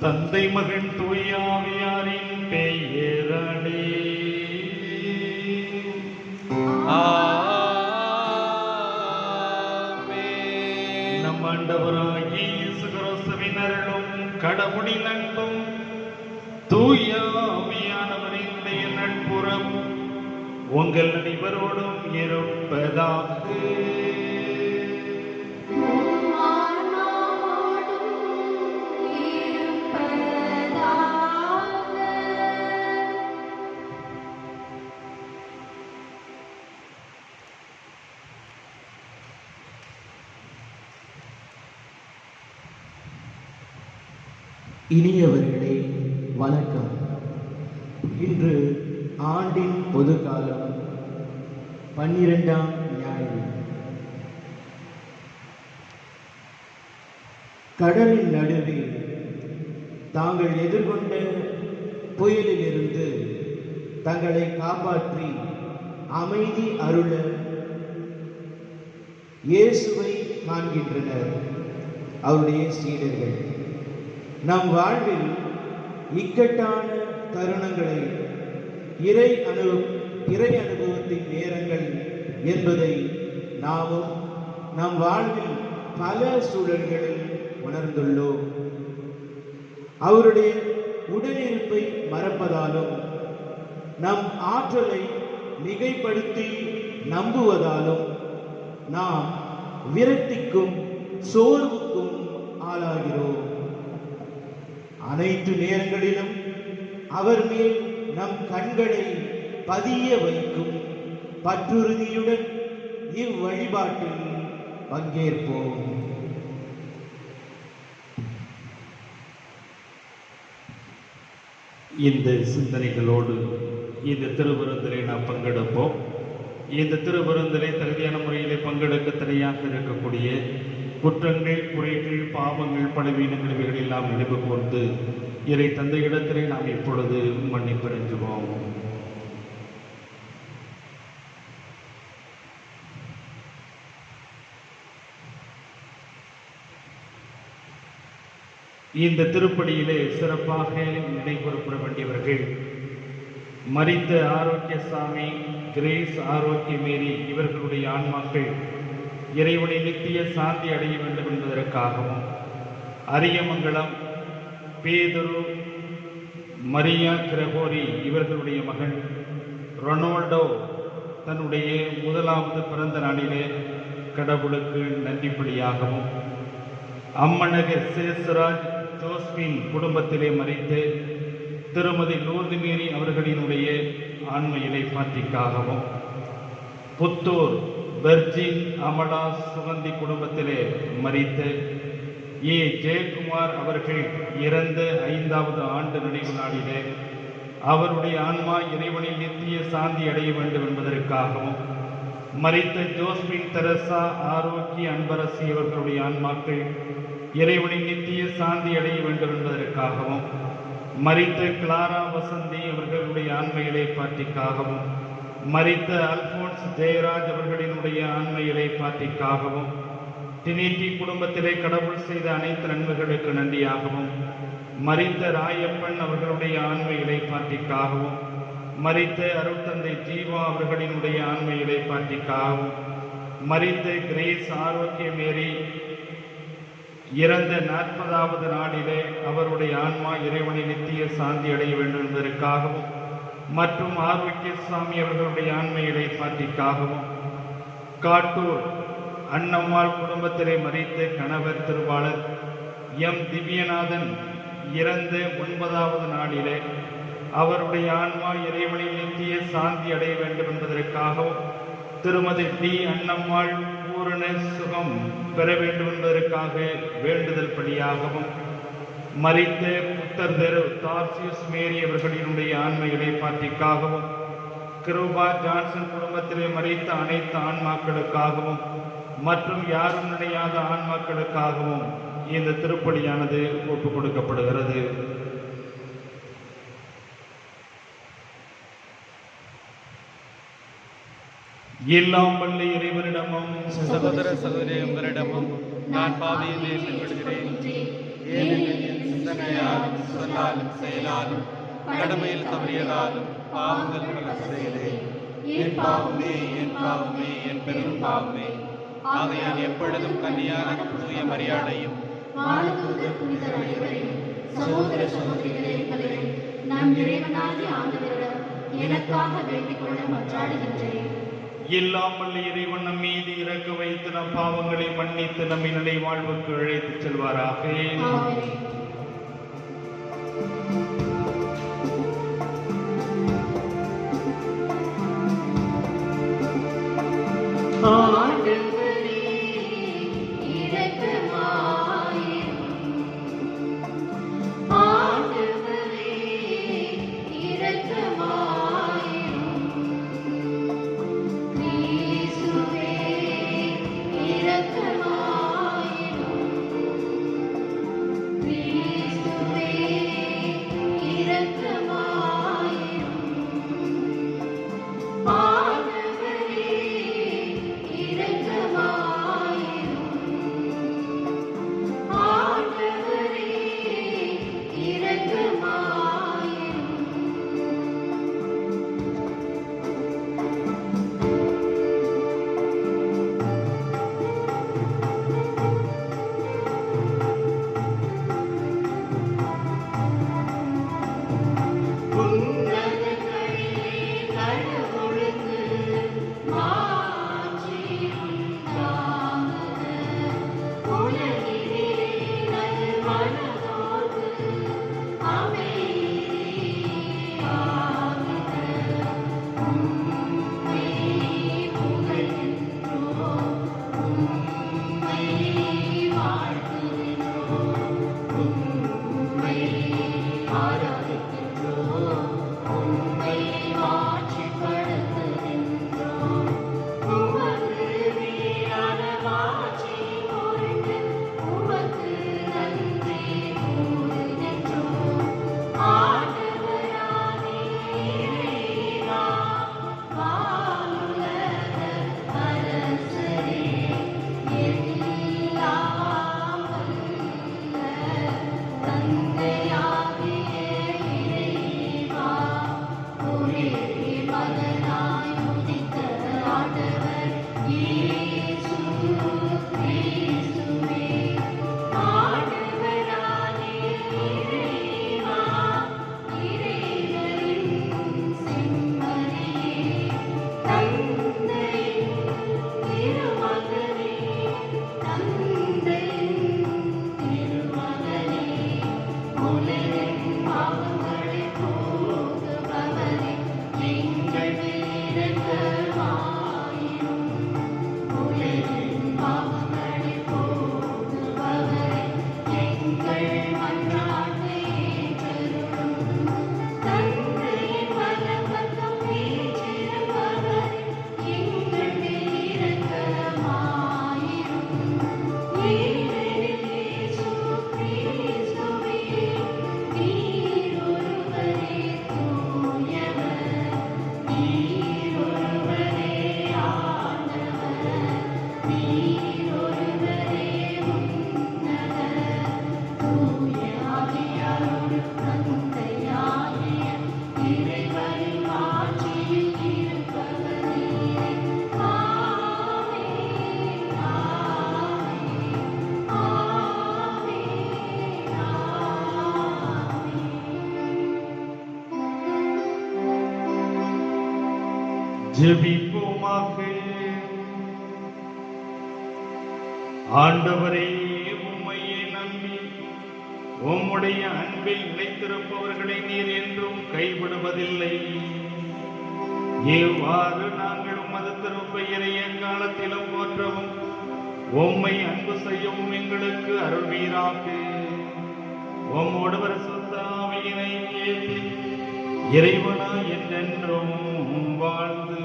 தந்தை மகன் தூயாவியாரின் பெயராலே நம் ஆண்டவராகிய இயேசு கிறிஸ்துவின் அருளும் கடவுளின் அன்பும் தூயாவியானவரினுடைய நட்புறம் உங்கள் அனைவரோடும் இருப்பதாக. இனியவர்களே வணக்கம். இன்று ஆண்டின் பொது காலம் 12ஆம் ஞாயிறு. கடலின் நடுவே தாங்கள் எதிர்கொண்ட புயலிலிருந்து தங்களை காப்பாற்றி அமைதி அருள இயேசுவை காண்கின்றனர் அவருடைய சீடர்கள். நம் வாழ்வில் இக்கட்டான தருணங்களை இறை அனுபவத்தின் நேரங்கள் என்பதை நாமும் நம் வாழ்வில் பல சூழல்களில் உணர்ந்துள்ளோம். அவருடைய உடனிருப்பை மறப்பதாலும் நம் ஆற்றலை மிகைப்படுத்தி நம்புவதாலும் நாம் விரக்திக்கும் சோர்வுக்கும் ஆளாகிறோம். அனைத்து நேரங்களிலும் அவர் மேல் நம் கண்களை பதிய வைக்கும் பற்றுறுதியுடன் இவ்வழிபாட்டில் பங்கேற்போம். இந்த சிந்தனைகளோடு இந்த திருவிருந்திலே நாம் பங்கெடுப்போம். இந்த திருவிருந்திலே தகுதியான முறையிலே பங்கெடுக்க தடையாக இருக்கக்கூடிய குற்றங்கள், குறைகள், பாவங்கள், பலவீனங்கள் இவைகள் எல்லாம் நினைவு கூர்ந்து இறை தந்தையிடத்திலே நாம் இப்பொழுது மன்னிப்பு அடைஞ்சுவோம். இந்த திருப்படியிலே சிறப்பாக நினைவுறுப்பட வேண்டியவர்கள் மரித்த ஆரோக்கியசாமி, கிரேஸ் ஆரோக்கியமேரி இவர்களுடைய ஆன்மாக்கள் இறைவனை நித்திய சாந்தி அடைய வேண்டும் என்பதற்காகவும், அரியமங்கலம் பேதுரு மரியா கிரகோரி இவர்களுடைய மகன் ரொனால்டோ தன்னுடைய முதலாவது பிறந்த நாளிலே கடவுளுக்கு நன்றிப்படியாகவும், அம்மநகர் சேசுராஜ் ஜோஸ்பின் குடும்பத்திலே மறித்து திருமதி லூர்து மேரி அவர்களினுடைய ஆன்ம இலைப்பாற்றிக்காகவும், புத்தூர் பெர்ஜின் அமலா சுகந்தி குடும்பத்திலே மறித்த ஏ ஜெயக்குமார் அவர்கள் இறந்த 5வது ஆண்டு நினைவு நாளிலே அவருடைய ஆன்மா இறைவனில் நித்திய சாந்தி அடைய வேண்டும் என்பதற்காகவும், மறித்த ஜோஸ்பின் தெரசா ஆரோக்கிய அன்பரசி அவர்களுடைய ஆன்மாக்கள் இறைவனின் நித்திய சாந்தி அடைய வேண்டும் என்பதற்காகவும், மறித்த கிளாரா வசந்தி அவர்களுடைய ஆன்ம இலைப்பாற்றிக்காகவும், மரித்த அல்போன்ஸ் ஜெயராஜ் அவர்களினுடைய ஆன்ம இலைப்பாற்றிக்காகவும், டினிட்டி குடும்பத்திலே கடவுள் செய்த அனைத்து நன்மைகளுக்கு நன்றியாகவும், மரித்த ராயப்பன் அவர்களுடைய ஆன்ம இலைப்பாற்றிக்காகவும், மரித்த அருட்தந்தை ஜீவா அவர்களினுடைய ஆன்ம இலைப்பாற்றிக்காகவும், மரித்த கிரேஸ் ஆரோக்கியமேரி இறந்த 40வது நாளிலே அவருடைய ஆன்மா இறைவனை நித்திய சாந்தி அடைய வேண்டும் என்பதற்காகவும், மற்றும் ஆரோக்கியசாமி அவர்களுடைய ஆன்ம இலைப்பாற்றிக்காகவும், காட்டூர் அன்னம்மாள் குடும்பத்திலே மறித்த கணவர் திருவாளர் எம் திவ்யநாதன் இறந்த 9வது நாளிலே அவருடைய ஆன்மா இறைவனில் நித்திய சாந்தி அடைய வேண்டும் என்பதற்காகவும், திருமதி டி அன்னம்மாள் பூரண சுகம் பெற வேண்டும் என்பதற்காக வேண்டுதல் படியாகவும், மரித்த புத்தர் தெரு தார்சியஸ் மேரி அவர்களினுடைய ஆன்ம இலைப்பாற்றிக்காகவும், கிருபா ஜான்சன் குடும்பத்திலே மறித்த அனைத்து ஆன்மாக்களுக்காகவும் மற்றும் யாரும் நினையாத ஆன்மாக்களுக்காகவும் இந்த திருப்பலியானது ஒப்புக் கொடுக்கப்படுகிறது. எல்லாம் வல்ல இறைவனிடமும் சகோதர சகோதரி உங்களிடமும் நான் பாவியிலே விடுகிறேன். ஏனெனில் என் சிந்தனையாலும் சொல்லாலும் செயலாலும் கடமையில் தவறியதாலும் பாவங்கள் பல செய்தேன். என் பாவமே, என் பாவமே, என் பெரும் பாவமே. ஆகையால் எப்பொழுதும் கன்னியான தூய மரியாதையும் வானதூதர் புனிதர் அனைவரையும் சகோதர சகோதரிகளே நம் இறைவனாகிய ஆண்டவரிடம் எனக்காக வேண்டிக் கொள்ள மன்றாடுகின்றேன். எல்லாம் வல்ல இறைவன் நம் மீது இறக்க வைத்து நம் பாவங்களை மன்னித்து நம்மை நிலை வாழ்வுக்கு அழைத்துச் செல்வாராக. ஆமென். ஆண்டவரே இரக்கமாயிரும். ஆண்டவரே இரக்கமாயிரும். கிறிஸ்துவே இரக்கமாயிரும். கிறிஸ்துவே இரக்கமாயிரும். ஆண்டவரே இரக்கமாயிரும். ஆண்டவரே இரக்கமாயிரும். உன்னதங்களிலே கடவுளுக்கு மாட்சி உண்டாகுக. உலகிலே நல்மனதோடு அமைதியாகுக. உம்மை புகழ்கின்றோம். உம்மை வாழ்த்துகின்றோம். உம்மை ஆராதிக்கின்றோம். உம்மை மாட்சிப்படுத்துகின்றோம். உமது வீரான மாட்சி பொருட்டு உமக்கு நன்றி கூறுகின்றோம். ஆண்டவராகிய இறைவா, வானுலக அரசரே, எல்லாம் வல்ல தந்தையாகிய இறைவா, ஒரே மகனாய் உதித்த ஆண்டவர் இயேசு கிறிஸ்துவே, ஆண்டவராகிய இறைவா, இறைவனின் செம்மறியே, தந்தையின் திருமகனே, தந்தையின் திருமகனே, உலகின் பாவங்களை போக்குபவரே, எங்கள் மேல் இரக்கமாயிரும். உலகின் பாவங்களை போக்குபவரே, எங்கள் மன்றாட்டை ஏற்றருளும். தந்தையின் வலப்பக்கம் வீற்றிருப்பவரே, எங்கள் மேல் இரக்கமாயிரும். ஏனெனில் இயேசு கிறிஸ்துவே, நீர் ஒருவரே தூயவர். நீர் ஒருவரே ஆண்டவர். நீர் ஒருவரே உன்னதர். தூய ஆவியாரோடு தந்தையாகிய இறைவனின் ஆட்சியில் இருப்பவரே. ஆமென். ஆமென். ஆமென். ஆமென். ஜெபிப்போமாக. ஆண்டவரே, உம்மையே நம்பி உம்முடைய அன்பில் நிலைத்திருப்பவர்களை நீர் என்றும் கைவிடுவதில்லை. எவ்வாறு நாங்கள் உமது திருப்பெயரை எக்காலத்திலும் போற்றவும் உம்மை அன்பு செய்யவும் எங்களுக்கு அருள்வீராக. உம்மோடு பரிசுத்த ஆவியினை ஏற்றி இறைவனா என்றென்றும் வாழ்ந்து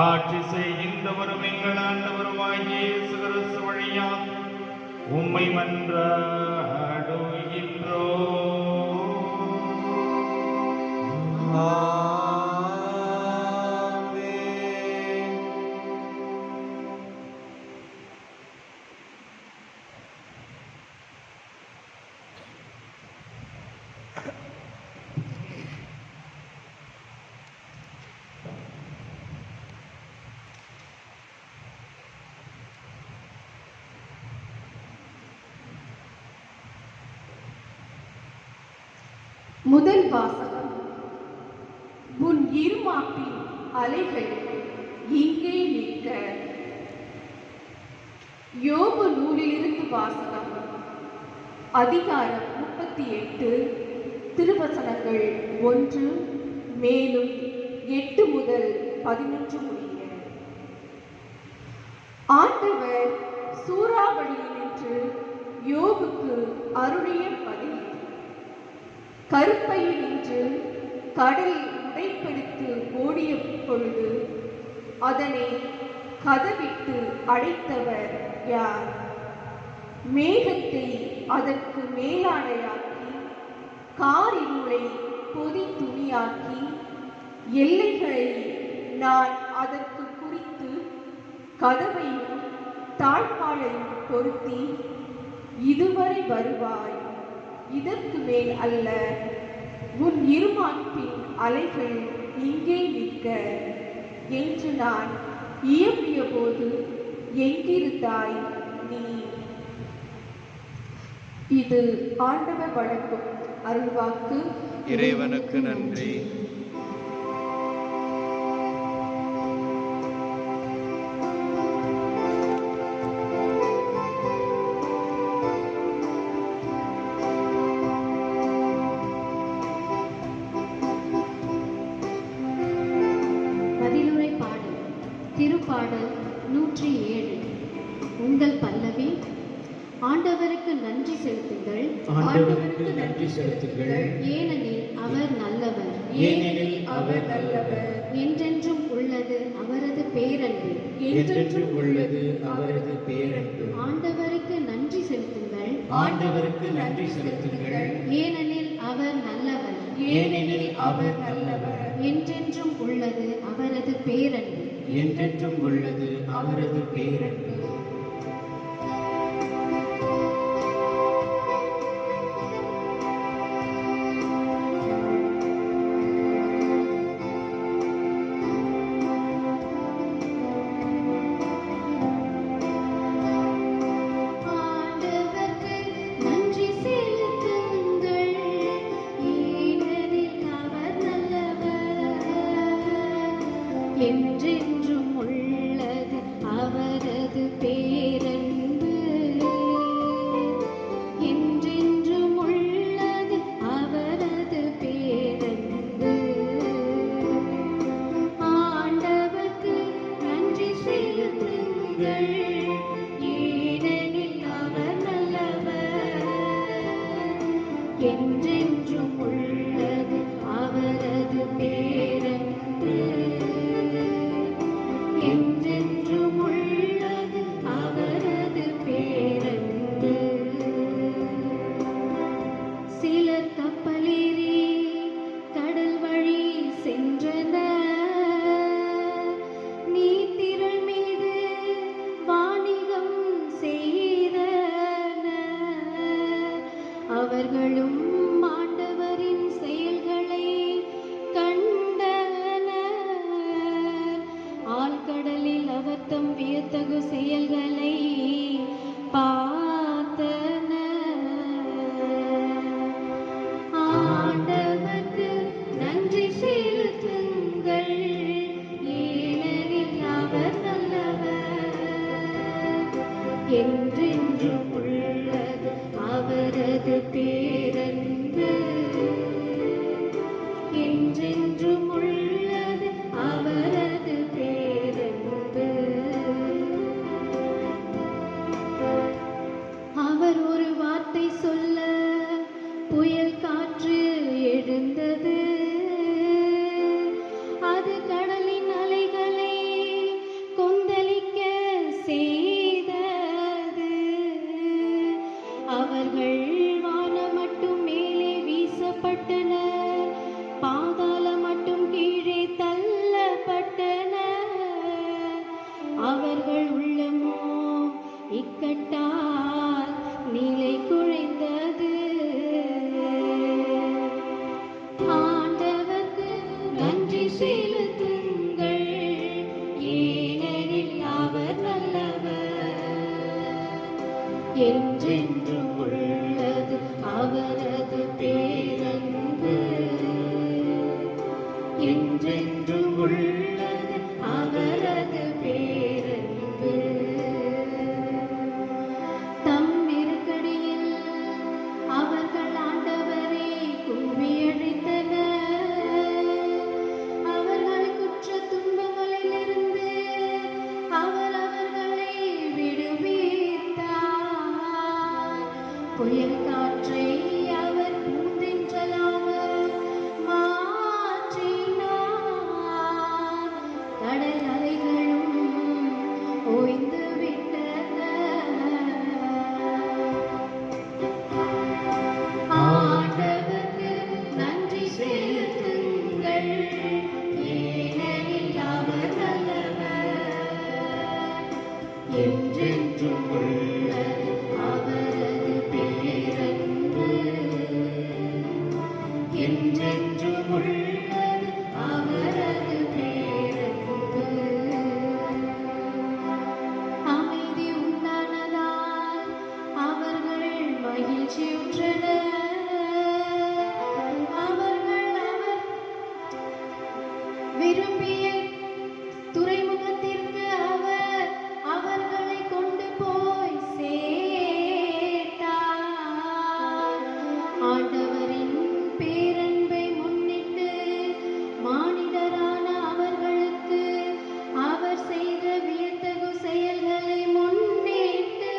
ஆட்சி செய்கின்றவரும் எங்கள் ஆண்டவருமாகிய இயேசு கிறிஸ்து வழியாக உம்மை மன்றாடுகின்றோம். ஆமென். முதல் வாசகம். உன் இருமாப்பின் அலைகள் இங்கே நிற்க. யோபு நூலிலிருந்து வாசகம். அதிகாரம் 38, திருவசனங்கள் 1 மேலும் 8 முதல் 11 முடிய. ஆண்டவர் சூறாவளியினின்று யோபுக்கு அருளிய பதில். கருப்பையினின்று கடல் உடைப்பெடுத்து ஓடிய பொழுது அதனை கதவிட்டு அடைத்தவர் யார்? மேகத்தை அதற்கு மேலாடையாக்கி காரிருளை பொதி துணியாக்கி எல்லைகளை நான் அதற்கு குறித்து கதவையும் தாழ்பாளையும் பொருத்தி இதுவரை வருவாய், இதற்கு மேல் அல்ல, உன் இருமாப்பின் அலைகள் இங்கே நிற்க என்று நான் இயம்பிய போது எங்கிருந்தாய் நீ? இது ஆண்டவர் வழங்கும் அருள்வாக்கு. இறைவனுக்கு நன்றி. பதிலுரை பாடல். திருப்பாடல் 107. உங்கள் பல்லவி. ஆண்டவருக்கு நன்றி செலுத்துங்கள், ஆண்டவருக்கு நன்றி செலுத்துங்கள், ஏனெனில் அவர் நல்லவர், ஏனெனில் அவர் நல்லவர், என்றென்றும் உள்ளது அவரது பேரன்பு. என்றென்றும் உள்ளது அவரது பேரன்பு. ஆண்டவருக்கு நன்றி செலுத்துங்கள், ஆண்டவருக்கு நன்றி செலுத்துங்கள், ஏனெனில் அவர் நல்லவர், ஏனெனில் அவர் நல்லவர், என்றென்றும் உள்ளது அவரது பேரன்பு. என்றென்றும் உள்ளது அவரது பேரன்பு. ஆண்டவருக்கு நன்றி செலுத்துங்கள், ஏனெனில் அவர் நல்லவர், என்றென்றும் உள்ளது அவரது பேரன்பு. என்றென்றும் உள்ளது அவரது பேரன்பு. ஆண்டவருக்கு நன்றி செலுத்துங்கள், ஏனெனில் அவர் நல்லவர், என்றென்றும் உள்ளது அவரது பேரன்பு. என்றென்றும் உள்ளது அவரது பேரன்பு. சிலர் கப்பலேறி கடல் வழி சென்றனர், நீர்த்திரள் மீது வாணிகம் செய்தனர். அவர்களும் ஆண்டவரின் செயல்களை கண்டனர், ஆழ்கடலில் அவர் தம் வியத்தகு செயல்களை பார்த்தனர். ஆண்டவருக்கு நன்றி செலுத்துங்கள், ஏனெனில் அவர் நல்லவர், என்றென்றும் உள்ளது அவரது பேரன்பு. என்றென்றும் உள்ளது அவரது பேரன்பு. அவர் ஒரு வார்த்தை சொல்ல புயல் காற்று எழுந்தது, அது கடலின் அலைகளை கொந்தளிக்க செய்தது. அவர்கள் வானம் மட்டும் மேலே வீசப்பட்டனர், பாதாளம் மட்டும் கீழே தள்ளப்பட்டனர். அவர்கள் உள்ளமோ இக்கட்டால் நிலை குலைந்தது. ஆண்டவருக்கு நன்றி செலுத்துங்கள், ஏனெனில் அவர் நல்லவர், என்றென்றும் உள்ளது அவரது பேரன்பு. புயல் காற்றை அவர் பூந்தென்றலாக மாற்றினார். கடல் அலைகளும் ஓய்ந்து விட்டன. ஆண்டவருக்கு நன்றி செலுத்துங்கள், ஏனெனில் அவர் நல்லவர். என்றென்றும் உள்ளது அவரது பேரன்பு. என்றென்றும் உள்ளது அவரது பேரன்பு. அமைதி உண்டானதால் அவர்கள் மகிழ்ச்சியுற்றனர். அவர்கள் அவர் விரும்பிய துறைமுகத்திற்கு அவர்களை கொண்டு போய் சேர்த்தார். ஆண்டவரின் பேரன்பை முன்னிட்டு மானிடரான அவர்களுக்கு அவர் செய்த வியத்தகு செயல்களை முன்னிட்டு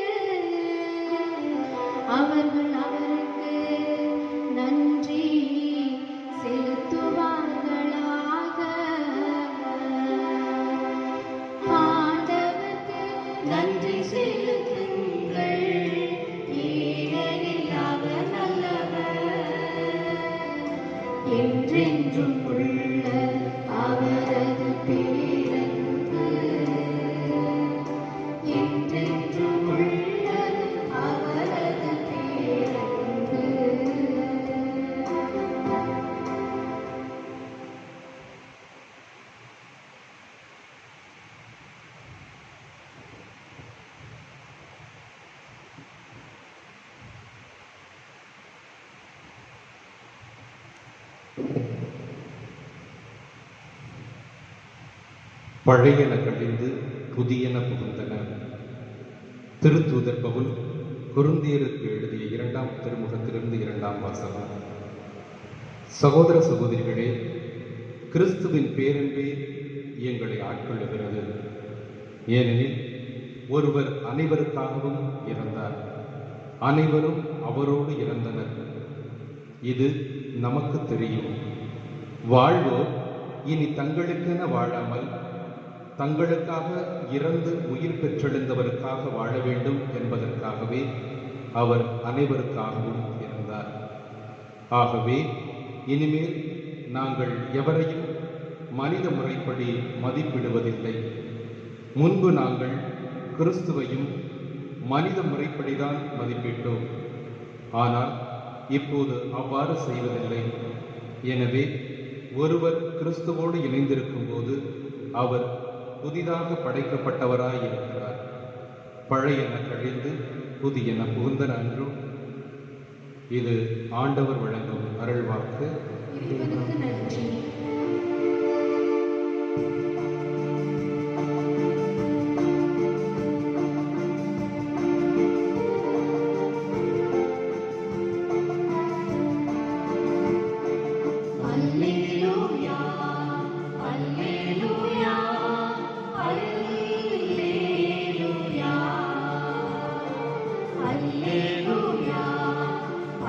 அவர்கள் அவருக்கு நன்றி செலுத்துவார்களாக. ஆண்டவருக்கு நன்றி செலுத்துங்கள், ஏனெனில் அவர் நல்லவர். என்றென்றும் உள்ள அவரது பேரன்பு. என்றென்றும் உள்ளது அவரது பேரன்பு. பழையன கழிந்து புதியன புகுந்தன. திருத்தூதர் பவுல் கொரிந்தியருக்கு எழுதிய 2ஆம் திருமுகத்திலிருந்து 2ஆம் வாசகம். சகோதர சகோதரிகளே, கிறிஸ்துவின் பேரன்பே எங்களை ஆட்கொள்ளுகிறது. ஏனெனில் ஒருவர் அனைவருக்காகவும் இறந்தார், அனைவரும் அவரோடு இறந்தனர். இது நமக்கு தெரியும். வாழ்வோ இனி தங்களுக்கென வாழாமல் தங்களுக்காக இறந்து உயிர் பெற்றெழுந்தவருக்காக வாழ வேண்டும் என்பதற்காகவே அவர் அனைவருக்காகவும் இறந்தார். ஆகவே இனிமேல் நாங்கள் எவரையும் மனித முறைப்படி மதிப்பிடுவதில்லை. முன்பு நாங்கள் கிறிஸ்துவையும் மனித முறைப்படிதான் மதிப்பிட்டோம். ஆனால் இப்போது அவ்வாறு செய்வதில்லை. எனவே ஒருவர் கிறிஸ்துவோடு இணைந்திருக்கும் போது அவர் புதிதாக படைக்கப்பட்டவராயிருக்கிறார். பழையன கழிந்து புதியன புகுந்தன அன்றும். இது ஆண்டவர் வழங்கும் அருள்வாக்கு. இறைவனுக்கு நன்றி. அல்லேலூயா, அல்லேலூயா, அல்லேலூயா, அல்லேலூயா,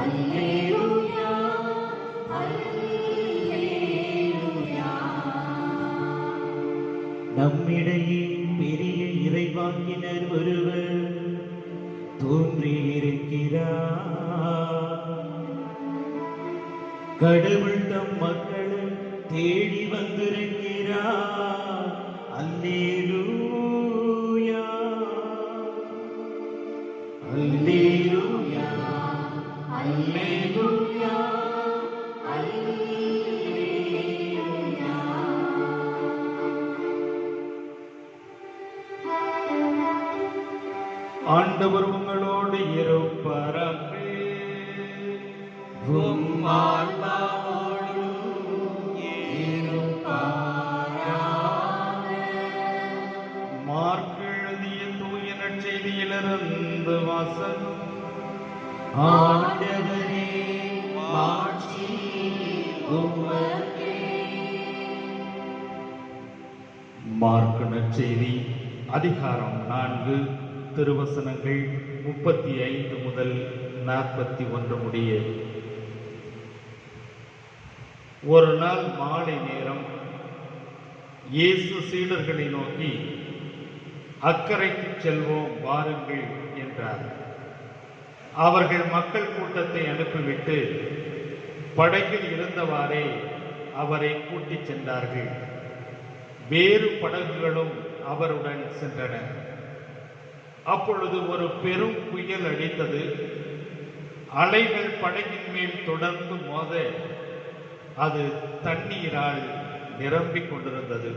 அல்லேலூயா, அல்லேலூயா. நம்மிடையே பெரிய இறைவாக்கினர் ஒருவர் தோன்றியிருக்கிறார். கடவுள் தம் மக்களை தேடி வந்திருக்கிறார். அல்லேலூயா, அல்லேலூயா, அல்லேலூயா, அல்லேலூயா. ஆண்டவர் உங்களோடு இருப்பாராக. உம் ஆன்மாவோடும் இருப்பாராக. மார்க் எழுதிய தூய நற்செய்தியிலிருந்து வாசகம். ஆண்டவரே மாட்சி உமக்கே. மார்க் நற்செய்தி அதிகாரம் 4 திருவசனங்கள் 35 முதல் 41 முடிய ஒரு நாள் மாலை நேரம் இயேசு சீடர்களை நோக்கி, அக்கரைக்கு செல்வோம் வாருங்கள் என்றார். அவர்கள் மக்கள் கூட்டத்தை அனுப்பிவிட்டு படகில் இருந்தவாறே அவரை கூட்டிச் சென்றார்கள். வேறு படகுகளும் அவருடன் சென்றன. அப்பொழுது ஒரு பெரும் புயல் அடித்தது. அலைகள் படகின் மேல் தொடர்ந்து மோத அது தண்ணீரால் நிரம்பிக் கொண்டிருந்தது.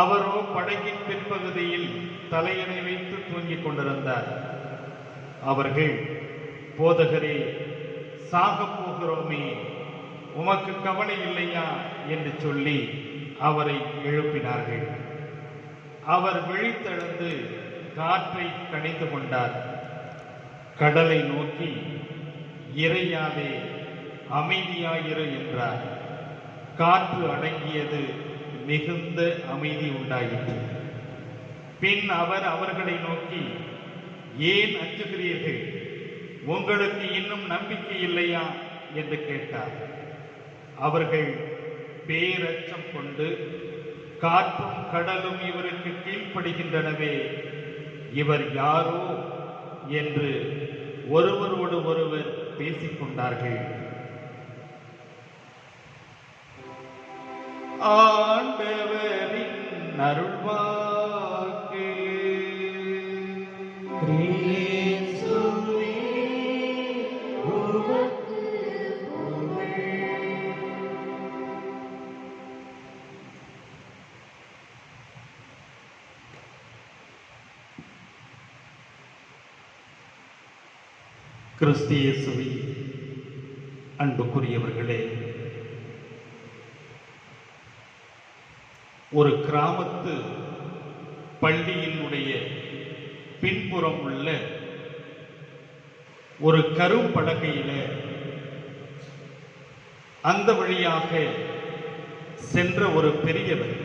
அவரோ படகின் பின்பகுதியில் தலையணை வைத்து தூங்கிக் கொண்டிருந்தார். அவர்கள், போதகரே, சாகப் போகிறோமே, உமக்கு கவலை இல்லையா என்று சொல்லி அவரை எழுப்பினார்கள். அவர் விழித்தெழுந்து காற்றை கணிந்து கொண்டார். கடலை நோக்கி, இறையாதே, அமைதியாயிரு என்றார். காற்று அடங்கியது, மிகுந்த அமைதி உண்டாயிற்று. பின் அவர் அவர்களை நோக்கி, ஏன் அஞ்சுகிறீர்கள்? உங்களுக்கு இன்னும் நம்பிக்கை இல்லையா என்று கேட்டார். அவர்கள் பேரச்சம் கொண்டு, காற்றும் கடலும் இவருக்கு கீழ்ப்படுகின்றனவே, இவர் யாரோ என்று ஒருவரோடு ஒருவர் பேசிக்கொண்டார்கள். ஆண்டவரின் அருள்வாக்கு. கிறிஸ்துவே, உமக்கு புகழ். கிறிஸ்து இயேசுவில் அன்புக்குரியவர்களே, ஒரு கிராமத்து பள்ளியினுடைய பின்புறம் உள்ள ஒரு கரும்பலகையில அந்த வழியாக சென்ற ஒரு பெரியவர்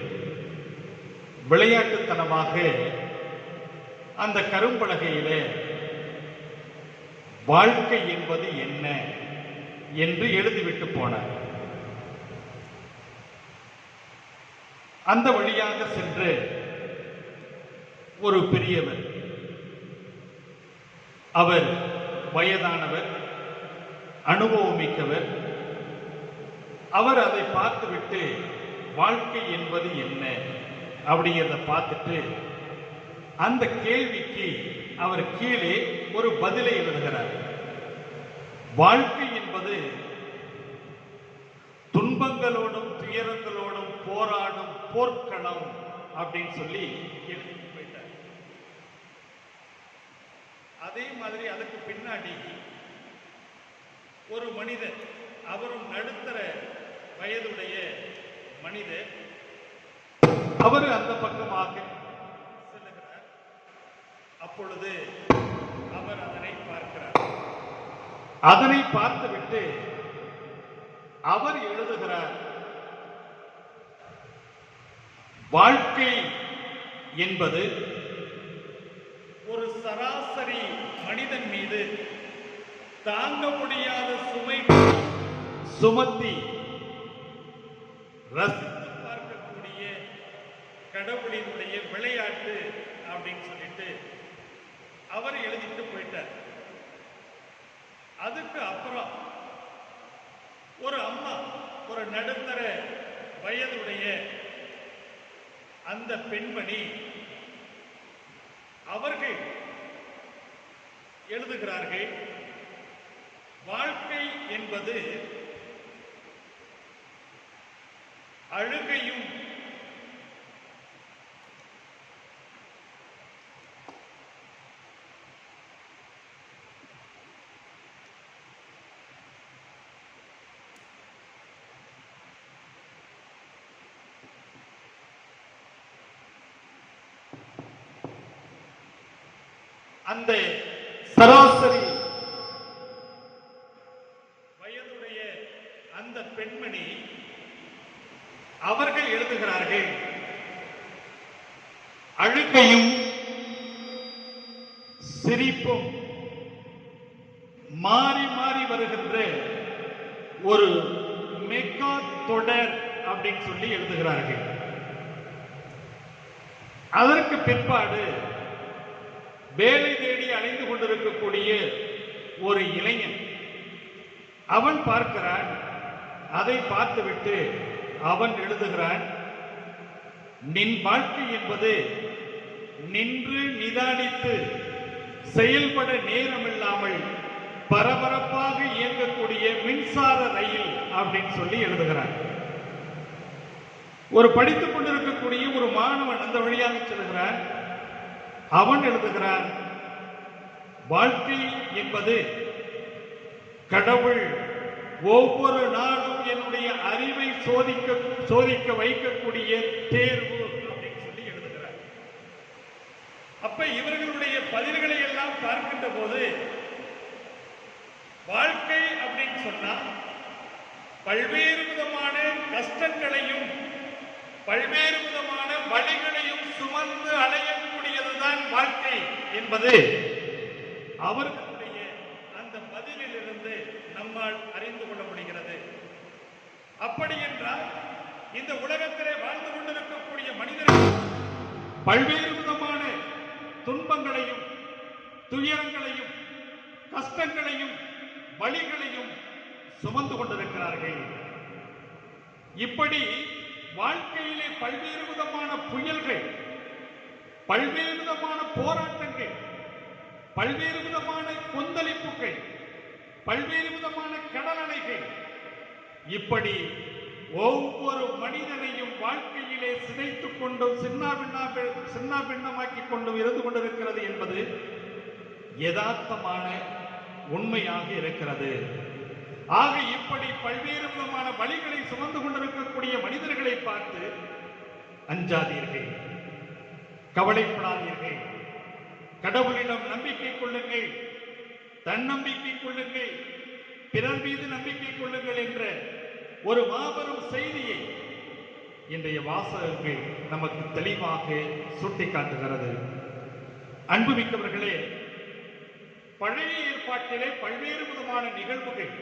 விளையாட்டுத்தனமாக அந்த கரும்பலகையில வாழ்க்கை என்பது என்ன என்று எழுதிவிட்டு போனார். அந்த வழியாக சென்று ஒரு பெரியவர், அவர் வயதானவர், அனுபவமிக்கவர், அவர் அதை பார்த்துவிட்டு வாழ்க்கை என்பது என்ன அப்படிங்கிறத பார்த்துட்டு அந்த கேள்விக்கு அவர் கீழே ஒரு பதிலை எழுதுகிறார். வாழ்க்கை என்பது துன்பங்களோடும் துயரங்களோடும் போராடும் போர்க்களம் அப்படின்னு சொல்லி எழுதி போயிட்டார். அதே மாதிரி அதுக்கு பின்னாடி ஒரு மனிதர், அவரும் நடுத்தர வயதுடைய மனிதர், அவர் அந்த பக்கமாக செல்லுகிறார். அப்பொழுது அவர் அதனை பார்க்கிறார். அதனை பார்த்துவிட்டு அவர் எழுதுகிறார், வாழ்க்கை என்பது ஒரு சராசரி மனிதன் மீது தாங்க முடியாத சுமை சுமத்தி ரசித்து பார்க்கக்கூடிய கடவுளினுடைய விளையாட்டு அப்படின்னு சொல்லிட்டு அவர் எழுதிட்டு போயிட்டார். அதுக்கு அப்புறம் ஒரு அம்மா, ஒரு நடுத்தர வயதுடைய அந்த பெண்மணி, அவர்கள் எழுதுகிறார்கள், வாழ்க்கை என்பது அழுகையும் அந்த சராசரி வயதுடைய அந்த பெண்மணி, அவர்கள் எழுதுகிறார்கள், அழுகையும் சிரிப்பும் மாறி மாறி வருகின்ற ஒரு மெகா தொடர் அப்படின்னு சொல்லி எழுதுகிறார்கள். அதற்கு பிற்பாடு வேலை தேடி அலைந்து கொண்டிருக்கக்கூடிய ஒரு இளைஞன் அவன் பார்க்கிறான். அதை பார்த்துவிட்டு அவன் எழுதுகிறான், நின் வாழ்க்கை என்பது நின்று நிதானித்து செயல்பட நேரமில்லாமல் பரபரப்பாக இயங்கக்கூடிய மின்சார ரயில் அப்படின்னு சொல்லி எழுதுகிறான். ஒரு படித்துக் கொண்டிருக்கக்கூடிய ஒரு மாணவன் அந்த வழியாக செல்கிறான். அவன் எழுதுகிறான், வாழ்க்கை என்பது கடவுள் ஒவ்வொரு நாளும் என்னுடைய அறிவை சோதிக்க வைக்கக்கூடிய தேர்வு அப்படின்னு சொல்லி எழுதுகிறார். அப்ப இவர்களுடைய பதில்களை எல்லாம் பார்க்கின்ற போது வாழ்க்கை அப்படின்னு சொன்னா பல்வேறு விதமான கஷ்டங்களையும் பல்வேறு விதமான வழிகளையும் சுமந்து அடையக்கூடியதுதான் வாழ்க்கை என்பது அவர்களுடைய அந்த பதிலிலிருந்து நம்மால் அறிந்து கொள்ள முடிகிறது. அப்படி என்றால் இந்த உலகத்திலே வாழ்ந்து கொண்டிருக்கக்கூடிய மனிதர்கள் பல்வேறு விதமான துன்பங்களையும் துயரங்களையும் கஷ்டங்களையும் வழிகளையும் சுமந்து கொண்டிருக்கிறார்கள். இப்படி வாழ்க்கையிலே பல்வேறு விதமான புயல்கள், பல்வேறு விதமான போராட்டங்கள், பல்வேறு விதமான கொந்தளிப்புகள், பல்வேறு விதமான கடல் அலைகள், இப்படி ஒவ்வொரு மனிதனையும் வாழ்க்கையிலே சிதைத்துக் கொண்டும் சின்னாபின்னமாக்கிக் கொண்டும் இருந்து கொண்டிருக்கிறது என்பது யதார்த்தமான உண்மையாக இருக்கிறது. ஆக இப்படி பல்வேறு விதமான வழிகளை சுமந்து கொண்டிருக்கக்கூடிய மனிதர்களை பார்த்து அஞ்சாதீர்கள், கவலைப்படாதீர்கள், கடவுளிடம் நம்பிக்கை கொள்ளுங்கள், தன்னம்பிக்கை கொள்ளுங்கள், பிறர் மீது நம்பிக்கை கொள்ளுங்கள் என்ற ஒரு மாபெரும் செய்தியை இன்றைய வாசகங்கள் நமக்கு தெளிவாக சுட்டிக்காட்டுகிறது. அன்புமிக்கவர்களே, பழைய ஏற்பாட்டிலே பல்வேறு விதமான நிகழ்வுகள்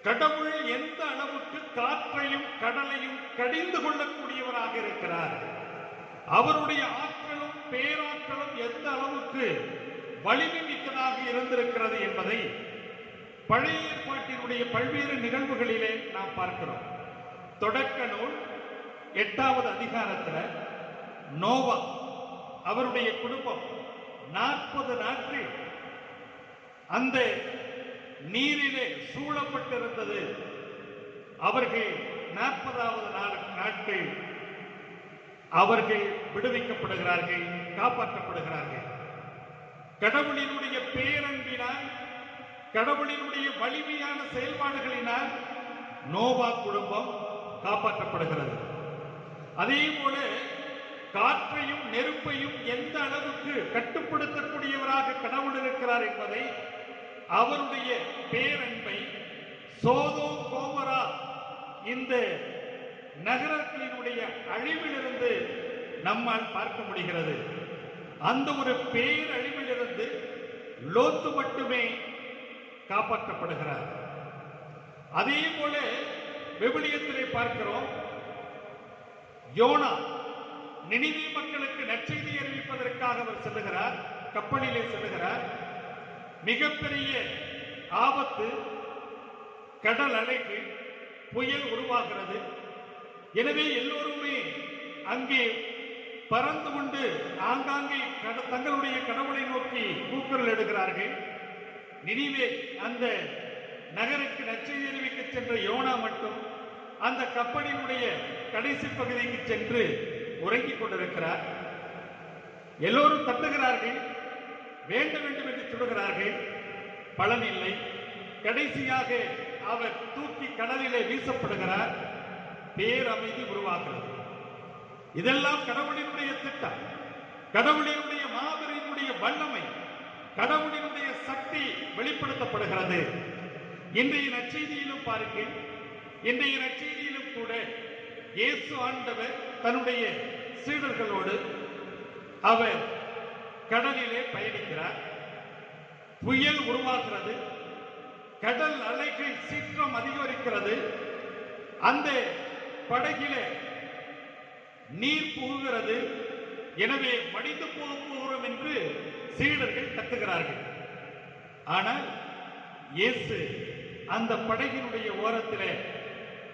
கடவுள் எந்த அளவுக்கு காற்றையும் கடலையும் கடிந்து கொள்ளக்கூடியவராக இருக்கிறார், அவருடைய ஆற்றலும் பேராற்றலும் எந்த அளவுக்கு வலிமை மிக்கதாக இருந்திருக்கிறது என்பதை பழைய ஏற்பாட்டினுடைய பல்வேறு நிகழ்வுகளிலே நாம் பார்க்கிறோம். தொடக்க நூல் 8வது அதிகாரத்தில் நோவா அவருடைய குடும்பம் 40 நாட்கள் அந்த நீரிலே சூழப்பட்டிருந்தது. அவர்கள் 40வது நாட்கள் அவர்கள் விடுவிக்கப்படுகிறார்கள், காப்பாற்றப்படுகிறார்கள். கடவுளினுடைய பேரன்பினால், கடவுளினுடைய வலிமையான செயல்பாடுகளினால் நோவா குடும்பம் காப்பாற்றப்படுகிறது. அதே போல காற்றையும் நெருப்பையும் எந்த அளவுக்கு கட்டுப்படுத்தக்கூடியவராக கடவுள் இருக்கிறார் என்பதை, அவருடைய பேரன்பை சோதோம் கோமரா இந்த நகரத்தினுடைய அழிவிலிருந்து நம்மால் பார்க்க முடிகிறது. அந்த ஒரு பேரழிவிலிருந்து லோத்து மட்டுமே காப்பாற்றப்படுகிறார். அதே போல விவிலியத்திலே பார்க்கிறோம், யோனா நினிவே மக்களுக்கு நற்செய்தி அறிவிப்பதற்காக அவர் செல்லுகிறார், கப்பலிலே செல்லுகிறார். மிகப்பெரிய ஆபத்து, கடல் அலைகள், புயல் உருவாகிறது. எனவே எல்லோருமே அங்கே பறந்து கொண்டு ஆங்காங்கே தங்களுடைய கடவுளை நோக்கி கூக்குரல் எடுக்கிறார்கள். நினிவே அந்த நகருக்கு நற்செய்தி அறிவிக்க சென்ற யோனா மட்டும் அந்த கப்பலினுடைய கடைசி பகுதிக்கு சென்று உறங்கிக் கொண்டிருக்கிறார். எல்லோரும் தட்டுகிறார்கள், வேண்டும் வேண்டும் என்று சொல்லுகிறார்கள், பலனில்லை. கடைசியாக அவர் தூக்கி கடலிலே வீசப்படுகிறார். பேரமைதி உருவாகிறது. இதெல்லாம் கடவுளினுடைய திட்டம், கடவுளினுடைய மாபெருமுடைய வல்லமை, கடவுளினுடைய சக்தி வெளிப்படுத்தப்படுகிறது. இன்றைய நற்செய்தியிலும் பாருங்கள், இன்றைய நற்செய்தியிலும் கூட இயேசு ஆண்டவர் தன்னுடைய சீடர்களோடு அவர் கடலிலே பயணிக்கிறார். புயல் உருவாகிறது, கடல் அலைகள் சீற்றம் அதிகரிக்கிறது. அந்த படகிலே நீர் புகுகிறது. எனவே மடிந்து போகிறோம் என்று சீடர்கள் கத்துகிறார்கள். ஆனால் இயேசு அந்த படகினுடைய ஓரத்திலே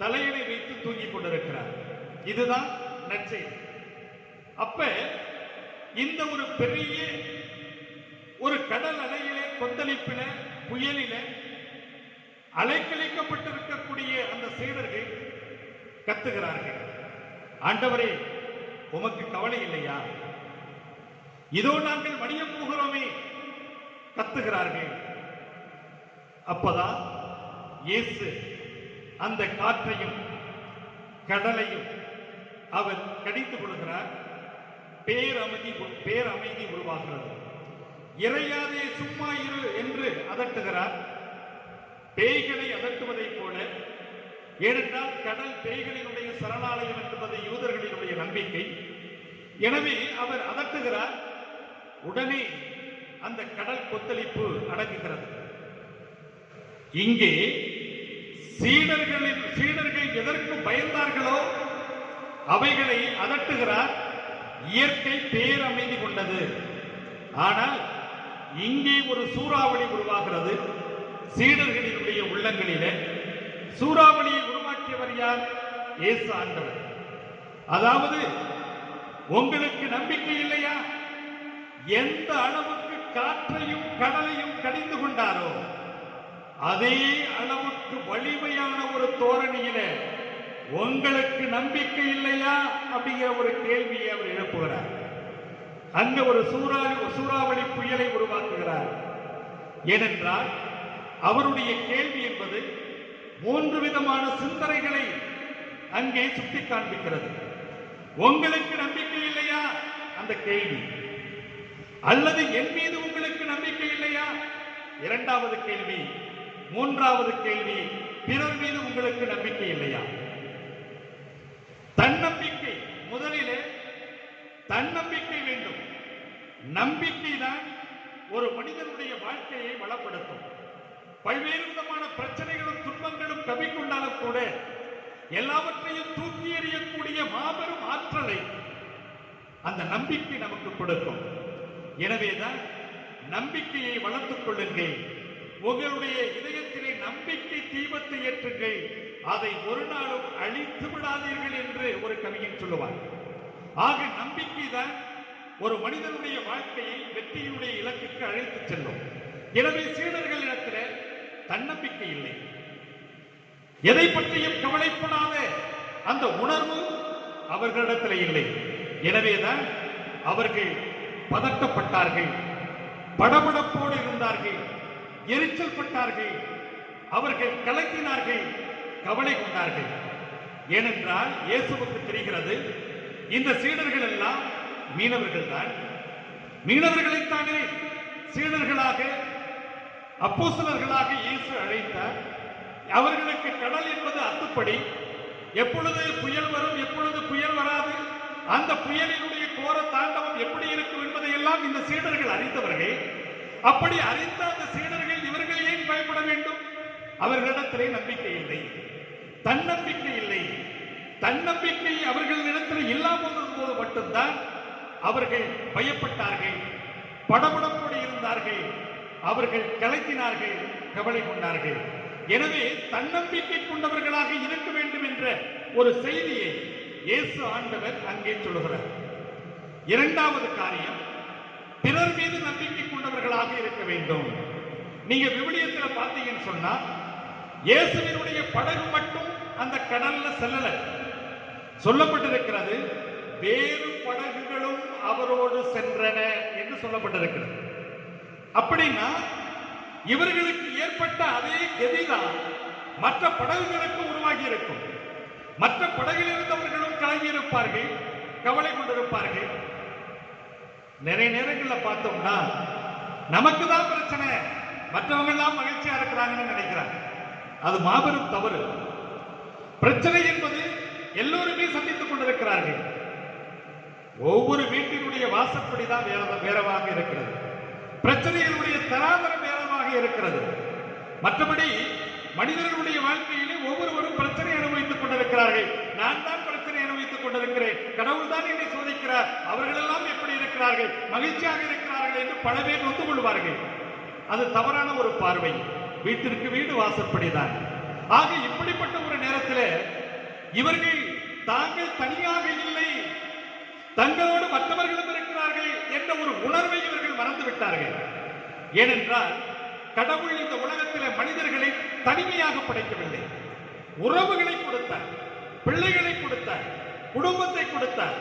தலையணை வைத்து தூங்கிக் கொண்டிருக்கிறார். இதுதான் நற்செய்தி. அப்ப இந்த ஒரு பெரிய ஒரு கடல் அலையிலே, கொந்தளிப்பில, புயலில அலைக்கழிக்கப்பட்டிருக்கக்கூடிய அந்த சீடர்கள் கத்துகிறார்கள், ஆண்டவரே உமக்கு கவலை இல்லையா? இதோ நாங்கள் மடிய போகிறோமே கத்துகிறார்கள். அப்பதான் இயேசு அந்த காற்றையும் கடலையும் அவர் கடித்துக் கொள்கிறார். பேரமைதி உருவாகிறது. இறையாதே சும்மா இரு என்று அதட்டுகிறார். பேய்களை அதட்டுவதைப் போல. ஏனென்றால் கடல் பேய்களினுடைய சரணாலயம் என்பது யூதர்களினுடைய நம்பிக்கை. எனவே அவர் அதட்டுகிறார். உடனே அந்த கடல் கொந்தளிப்பு அடங்குகிறது. இங்கே சீடர்கள் எதற்கு பயந்தார்களோ அவைகளை அதட்டுகிறார். இயற்கை பேரமைதி கொண்டது. ஆனால் இங்கே ஒரு சூறாவளி உருவாகிறது சீடர்களினுடைய உள்ளங்களிலே. சூறாவளியை உருவாக்கியவர் யார்? இயேசு ஆண்டவர். அதாவது உங்களுக்கு நம்பிக்கை இல்லையா? எந்த அளவுக்கு காற்றையும் கடலையும் கடிந்து கொண்டாரோ அதே அளவுக்கு வலிமையான ஒரு தோரணியில உங்களுக்கு நம்பிக்கை இல்லையா அப்படிங்கிற ஒரு கேள்வியை அவர் எழுப்புகிறார். அங்க ஒரு சூறாவளி புயலை உருவாக்குகிறார். ஏனென்றால் அவருடைய கேள்வி என்பது 3 விதமான சிந்தனைகளை அங்கே சுட்டி காண்பிக்கிறது. உங்களுக்கு நம்பிக்கை இல்லையா அந்த கேள்வி, அல்லது என் மீது உங்களுக்கு நம்பிக்கை இல்லையா இரண்டாவது கேள்வி, மூன்றாவது கேள்வி பிறர் மீது உங்களுக்கு நம்பிக்கை இல்லையா? தன்னம்பிக்கை முதலிலே தன்னம்பிக்கை வேண்டும். நம்பிக்கை தான் ஒரு மனிதனுடைய வாழ்க்கையை வளப்படுத்தும். பல்வேறு விதமான பிரச்சனைகளும் துன்பங்களும் கவிக்கொண்டாலும் கூட எல்லாவற்றையும் தூக்கி எறியக்கூடிய மாபெரும் ஆற்றலை அந்த நம்பிக்கை நமக்கு கொடுக்கும். எனவேதான் நம்பிக்கையை வளர்த்துக் கொள்ளுங்கள். உங்களுடைய இதயத்திலே நம்பிக்கை தீபத்தை ஏற்றுங்கள், அதை ஒரு நாளும் அழித்து விடாதீர்கள் என்று ஒரு கவிஞன் சொல்லுவார். ஆக நம்பிக்கை தான் ஒரு மனிதனுடைய வாழ்க்கையை வெற்றியினுடைய இலக்குக்கு அழைத்து செல்லும். எனவே சீடர்களிடத்தில் தன்னம்பிக்கை இல்லை, எதை பற்றியும் கவலைப்படாத அந்த உணர்வு அவர்களிடத்தில் இல்லை. எனவேதான் அவர்கள் பதட்டப்பட்டார்கள், படபடப்போடு இருந்தார்கள், எரிச்சல் பட்டார்கள், அவர்கள் கலக்கினார்கள், கவலை கொண்டார்கள். ஏனென்றால் இயேசுவுக்கு தெரிகிறது இந்த சீடர்கள் எல்லாம் மீனவர்கள் தான். மீனவர்களைத்தானே சீடர்களாக அப்போஸ்தலர்களாக இயேசு அழைத்தார். அவர்களுக்கு கடல் என்பது அத்துப்படி. எப்பொழுது புயல் வரும், எப்பொழுது புயல் வராது, அந்த புயலினுடைய கோர தாண்டவம் எப்படி இருக்கும் என்பதை எல்லாம் இந்த சீடர்கள் அறிந்தவர்கள். அப்படி அறிந்த அந்த சீடர்கள் இவர்கள் ஏன் பயப்பட வேண்டும்? அவர்களிடத்திலே நம்பிக்கை இல்லை, தன்னம்பிக்கை இல்லை. தன்னம்பிக்கை அவர்களிடத்தில் இல்லாமல் போது மட்டும்தான் அவர்கள் பயப்பட்டார்கள், படபடப்போடு இருந்தார்கள், அவர்கள் கலக்கினார்கள், கவலை கொண்டார்கள். எனவே தன்னம்பிக்கை கொண்டவர்களாக இருக்க வேண்டும் என்ற ஒரு செய்தியை இயேசு ஆண்டவர் அங்கே சொல்லுகிறார். இரண்டாவது காரியம், பிறர் மீது நம்பிக்கை கொண்டவர்களாக இருக்க வேண்டும். நீங்க விவிலியத்தில் பார்த்தீங்கன்னு சொன்னா இயேசுவினுடைய படகு மட்டும் அந்த கடல்ல செல்லல, சொல்லப்பட்டிருக்கிறது வேறு படகுகளும் அவரோடு சென்றன என்று சொல்லப்பட்டிருக்கிறது. அப்படின்னா இவர்களுக்கு ஏற்பட்ட அதே கதிதான் மற்ற படகுகளுக்கு உருவாகி இருக்கும். மற்ற படகில் இருந்தவர்களும் கலங்கி இருப்பார்கள், கவலை கொண்டிருப்பார்கள். நிறைய நேரங்களில் பார்த்தோம்னா நமக்கு தான் பிரச்சனை, மற்றவங்க எல்லாம் மகிழ்ச்சியா இருக்கிறாங்கன்னு நினைக்கிறாங்க. அது மாபெரும் தவறு. பிரச்சனை என்பது எல்லோருமே சந்தித்துக் கொண்டிருக்கிறார்கள். ஒவ்வொரு வீட்டினுடைய வாசப்படிதான் வேறவாக இருக்கிறது. பிரச்சனைகளுடைய தராதரம் வேறமாக இருக்கிறது. மற்றபடி மனிதர்களுடைய வாழ்க்கையிலே ஒவ்வொருவரும் பிரச்சனை அனுபவித்துக் கொண்டிருக்கிறார்கள். நான் தான் பிரச்சனை அனுபவித்துக் கொண்டிருக்கிறேன், கடவுள் தான் என்னை சோதிக்கிறார், அவர்கள் எல்லாம் எப்படி இருக்கிறார்கள், மகிழ்ச்சியாக இருக்கிறார்கள் என்று பல பேர் நொந்து கொள்வார்கள். அது தவறான ஒரு பார்வை. வீட்டிற்கு வீடு வாசற்படிதான். ஆக இப்படிப்பட்ட ஒரு நேரத்தில் இவர்கள் தாங்கள் தனியாக இல்லை, தங்களோடு மற்றவர்களும் இருக்கிறார்கள் என்ற ஒரு உணர்வை இவர்கள் மறந்து விட்டார்கள். ஏனென்றால் கடவுள் இந்த உலகத்தில் மனிதர்களை தனிமையாக படைக்கவில்லை, உறவுகளை கொடுத்தார், பிள்ளைகளை கொடுத்தார், குடும்பத்தை கொடுத்தார்.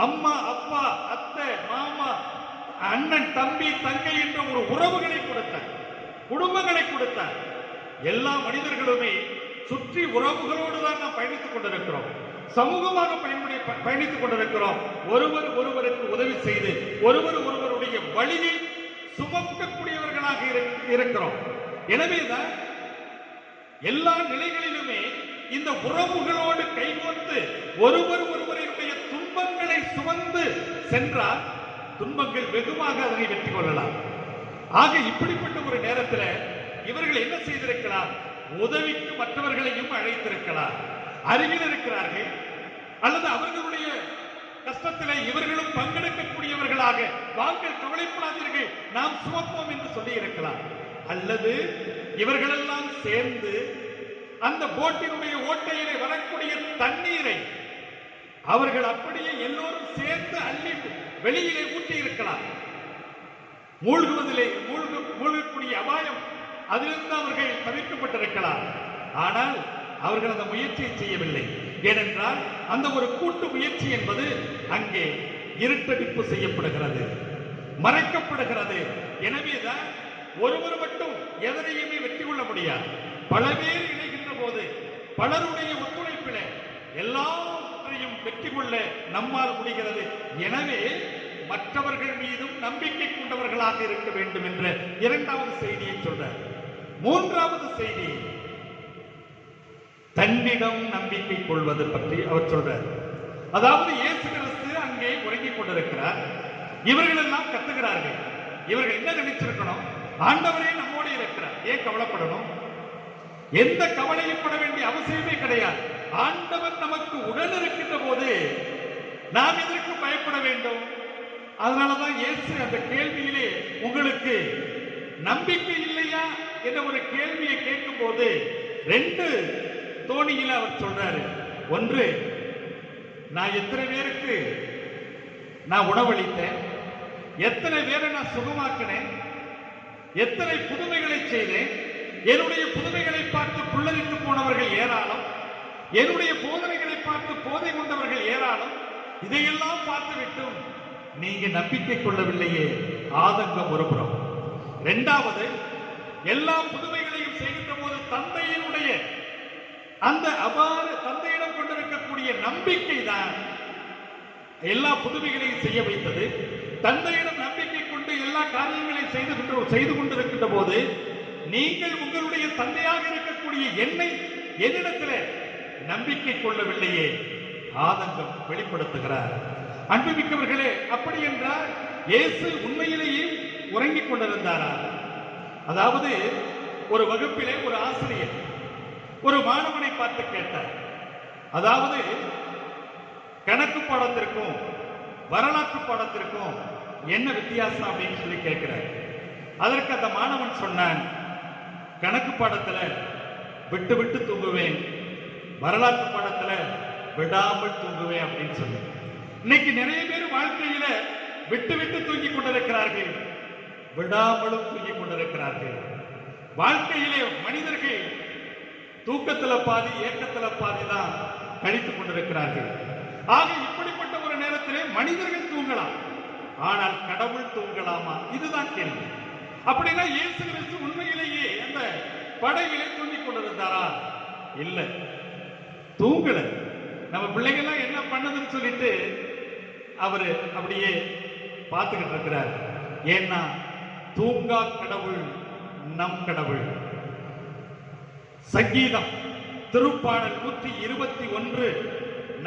அம்மா, அப்பா, அத்தை, மாமா, அண்ணன், தம்பி, தங்கை என்ற ஒரு உறவுகளை கொடுத்தார், குடும்பங்களை கொடுத்தார். எல்லா மனிதர்களுமே சுற்றி உறவுகளோடு தான் நாம் பயணித்துக் கொண்டிருக்கிறோம், சமூகமாக பயணித்துக் கொண்டிருக்கிறோம். ஒருவர் ஒருவருக்கு உதவி செய்து ஒருவர் ஒருவருடைய வழியை சுமக்கக்கூடியவர்களாக இருக்கிறோம். எனவேதான் எல்லா நிலைகளிலுமே இந்த உறவுகளோடு கைகோர்த்து ஒருவர் ஒருவருடைய துன்பங்களை சுமந்து சென்றால் துன்பங்கள் வெகுவாக அதனை வெற்றி கொள்ளலாம். ஆக இப்படிப்பட்ட ஒரு நேரத்தில் இவர்கள் என்ன செய்திருக்கலாம்? உதவிக்கு மற்றவர்களையும் அழைத்திருக்கலாம். அருகில் இருக்கிறார்கள், அல்லது அவர்களுடைய கஷ்டத்திலே இவர்களும் பங்கெடுக்கக்கூடியவர்களாக, வாங்கள் கவலைப்படாதீர்கள், நாம் சுமப்போம் என்று சொல்லி இருக்கலாம். அல்லது இவர்களெல்லாம் சேர்ந்து அந்த போட்டினுடைய ஓட்டையிலே வரக்கூடிய தண்ணீரை அவர்கள் அப்படியே எல்லோரும் சேர்ந்து அள்ளி வெளியிலே ஊற்றி இருக்கலாம். மூழ்கக்கூடிய அபாயம் அதிலிருந்து அவர்கள் தவிர்க்கப்பட்டிருக்கலாம். ஆனால் அவர்கள் அந்த முயற்சியை செய்யவில்லை. ஏனென்றால் அந்த ஒரு கூட்டு முயற்சி என்பது அங்கே இருட்டடிப்பு செய்யப்படுகிறது, மறைக்கப்படுகிறது. எனவேதான் ஒருவர் மட்டும் எதனையுமே வெற்றி கொள்ள முடியாது. பல பேர் இணைகின்ற போது பலருடைய ஒத்துழைப்பில் எல்லாவற்றையும் வெற்றி கொள்ள நம்மால் முடிகிறது. எனவே மற்றவர்கள் மீதும் நம்பிக்கை கொண்டவர்களாக இருக்க வேண்டும் என்ற இரண்டாவது செய்தியை சொல்றார். மூன்றாவது செய்தி தன்னிடம் நம்பிக்கை கொள்வது பற்றி அவர் சொல்றார். அதாவது இயேசு கிறிஸ்து அங்கே உறங்கிக் கொண்டிருக்கிறார், இவர்கள் எல்லாம் கத்துகிறார்கள். இவர்கள் என்ன நினைச்சிருக்கணும்? ஆண்டவரே நம்மோடு இருக்கிறார், ஏன் கவலைப்படணும்? எந்த கவலையும் பட வேண்டிய அவசியமே கிடையாது. ஆண்டவர் நமக்கு உடன் இருக்கின்ற போது நாம் எதற்கு பயப்பட வேண்டும்? அதனாலதான் இயேசு அந்த கேள்வியிலே உங்களுக்கு நம்பிக்கை இல்லையா என்ற ஒரு கேள்வியை கேட்கும் போது ரெண்டு தோணியில அவர் சொல்றாரு. ஒன்று, நான் எத்தனை பேருக்கு நான் உணவளித்தேன், எத்தனை பேரை நான் சுகமாக்கினேன், எத்தனை புதுமைகளை செய்தேன், என்னுடைய புதுமைகளை பார்த்து புல்லரித்து போனவர்கள் ஏராளம், என்னுடைய போதனைகளை பார்த்து போதை கொண்டவர்கள் ஏராளம். இதையெல்லாம் பார்த்துவிட்டும் நீங்க நம்பிக்கை கொள்ளவில்லையே, ஆதங்கம் ஒருபுறம். இரண்டாவது, எல்லா புதுமைகளையும் செய்கின்ற போது தந்தையினுடைய அந்த அவ்வாறு தந்தையிடம் கொண்டிருக்கக்கூடிய நம்பிக்கை தான் எல்லா புதுமைகளையும் செய்ய வைத்தது. தந்தையிடம் நம்பிக்கை கொண்டு எல்லா காரியங்களையும் செய்து கொண்டிருக்கின்ற போது நீங்கள் உங்களுடைய தந்தையாக இருக்கக்கூடிய என்னிடத்தில் நம்பிக்கை கொள்ளவில்லையே, ஆதங்கம் வெளிப்படுத்துகிறார். அன்புமிக்கவர்களே, அப்படி என்றால் இயேசு உண்மையிலேயே உறங்கிக் கொண்டிருந்தாரா? அதாவது ஒரு வகுப்பிலே ஒரு ஆசிரியர் ஒரு மாணவனை பார்த்து கேட்டார். அதாவது கணக்கு பாடத்திற்கும் வரலாற்று பாடத்திற்கும் என்ன வித்தியாசம் அப்படின்னு சொல்லி கேட்கிறார். அதற்கு அந்த மாணவன் சொன்னான், கணக்கு பாடத்துல விட்டு விட்டு தூங்குவேன், வரலாற்று பாடத்துல விடாமல் தூங்குவேன் அப்படின்னு சொல்லி. இன்னைக்கு நிறைய பேர் வாழ்க்கையில விட்டு விட்டு தூங்கி கொண்டிருக்கிறார்கள், விடாமலும் தூங்கி கொண்டிருக்கிறார்கள். வாழ்க்கையிலே மனிதர்கள் தூக்கத்துல பாதி ஏக்கத்துல பாதி தான் கழித்துக் கொண்டிருக்கிறார்கள். ஆக இப்படிப்பட்ட ஒரு நேரத்திலே மனிதர்கள் தூங்கலாம், ஆனால் கடவுள் தூங்கலாமா? இதுதான் கேள்வி. அப்படின்னா இயேசு கிறிஸ்து உண்மையிலேயே அந்த படகிலே தூங்கிக் கொண்டிருந்தாரா? இல்ல, தூங்கல. நம்ம பிள்ளைகள்லாம் என்ன பண்ணதுன்னு சொல்லிட்டு அவரு அப்படியே பார்த்துக்கிட்டு இருக்கிறார். ஏன்னா தூங்கா கடவுள் நம் கடவுள். சங்கீதம் திருப்பாடல் 121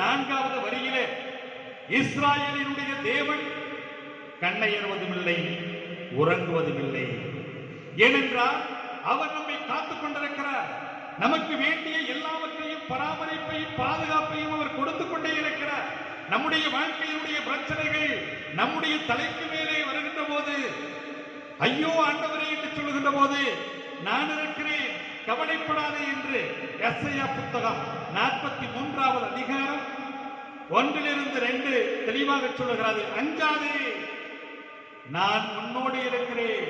4வது வரியிலே இஸ்ராயேலினுடைய தேவன் கண்ணையறுவதும் இல்லை, உறங்குவதும் இல்லை. ஏனென்றால் அவர் நம்மை காத்துக் நமக்கு வேண்டிய எல்லாவற்றையும் பராமரிப்பையும் பாதுகாப்பையும் அவர் கொடுத்து கொண்டே இருக்கிறார். நம்முடைய வாழ்க்கையினுடைய பிரச்சனைகள் நம்முடைய தலைக்கு மேலே வருகின்ற போது ஐயோ ஆண்டவரே என்று சொல்லுகின்ற போது நான் இருக்கிறேன் கவலைப்படாதே என்று எஸ்ஐயா புத்தகம் 43வது அதிகாரம் 1-2 தெளிவாக சொல்லுகிறது. அஞ்சாதே, நான் உன்னோடு இருக்கிறேன்.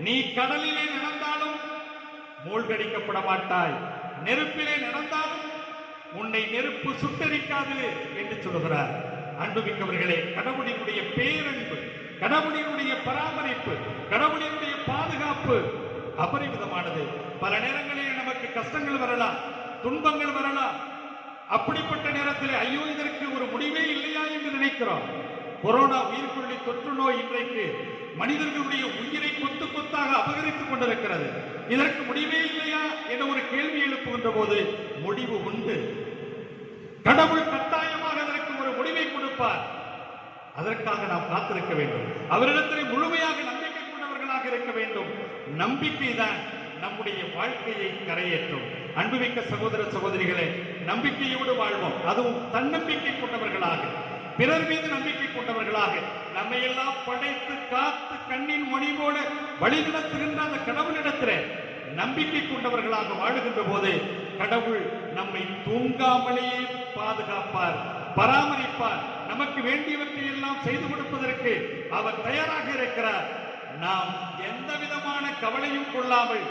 நீ கடலிலே நடந்தாலும் மூழ்கடிக்கப்பட மாட்டாய், நெருப்பிலே நடந்தாலும் உன்னை நெருப்பு சுட்டரிக்காது என்று சொல்லுகிறார். அன்புமிக்கவர்களே, கடவுளினுடைய பேரன்பு, கடவுளினுடைய பராமரிப்பு, கடவுளினுடைய பாதுகாப்பு அபரிமிதமானது. பல நேரங்களில் நமக்கு கஷ்டங்கள் வரலாம், துன்பங்கள் வரலாம். அப்படிப்பட்ட நேரத்தில் ஐயோ இதற்கு ஒரு முடிவே இல்லையா என்று நினைக்கிறோம். கொரோனா உயிர்கொல்லி தொற்று நோய் இன்றைக்கு மனிதர்களுடைய உயிரை கொத்து கொத்தாக அபகரித்துக் கொண்டிருக்கிறது. இதற்கு முடிவே இல்லையா என்ற ஒரு கேள்வி எழுப்புகின்ற போது முடிவு உண்டு. கடவுள் கட்டாயமாக அதற்கு ஒரு முடிவை கொடுப்பார். அதற்காக நாம் காத்திருக்க வேண்டும். அவரிடத்தில் முழுமையாக நம்பிக்கை கொண்டவர்களாக இருக்க வேண்டும். நம்பிக்கைதான் நம்முடைய வாழ்க்கையை கரையேற்றும். அன்புமிக்க சகோதர சகோதரிகளே, நம்பிக்கையோடு வாழ்வோம். அதுவும் தன்னம்பிக்கை கொண்டவர்களாக, பிறர் மீது நம்பிக்கை கொண்டவர்களாக, நம்மை எல்லாம் படைத்து காத்து கண்ணின் மொழி போல வழிநடத்துகின்ற அந்த கடவுளிடத்தில் நம்பிக்கை கொண்டவர்களாக வாழுகின்ற போது கடவுள் நம்மை தூங்காமலேயே பாதுகாப்பார், பராமரிப்பார். நமக்கு வேண்டியவற்றை எல்லாம் செய்து கொடுப்பதற்கு அவர் தயாராக இருக்கிறார். நாம் எந்த விதமான கவலையும் கொள்ளாமல்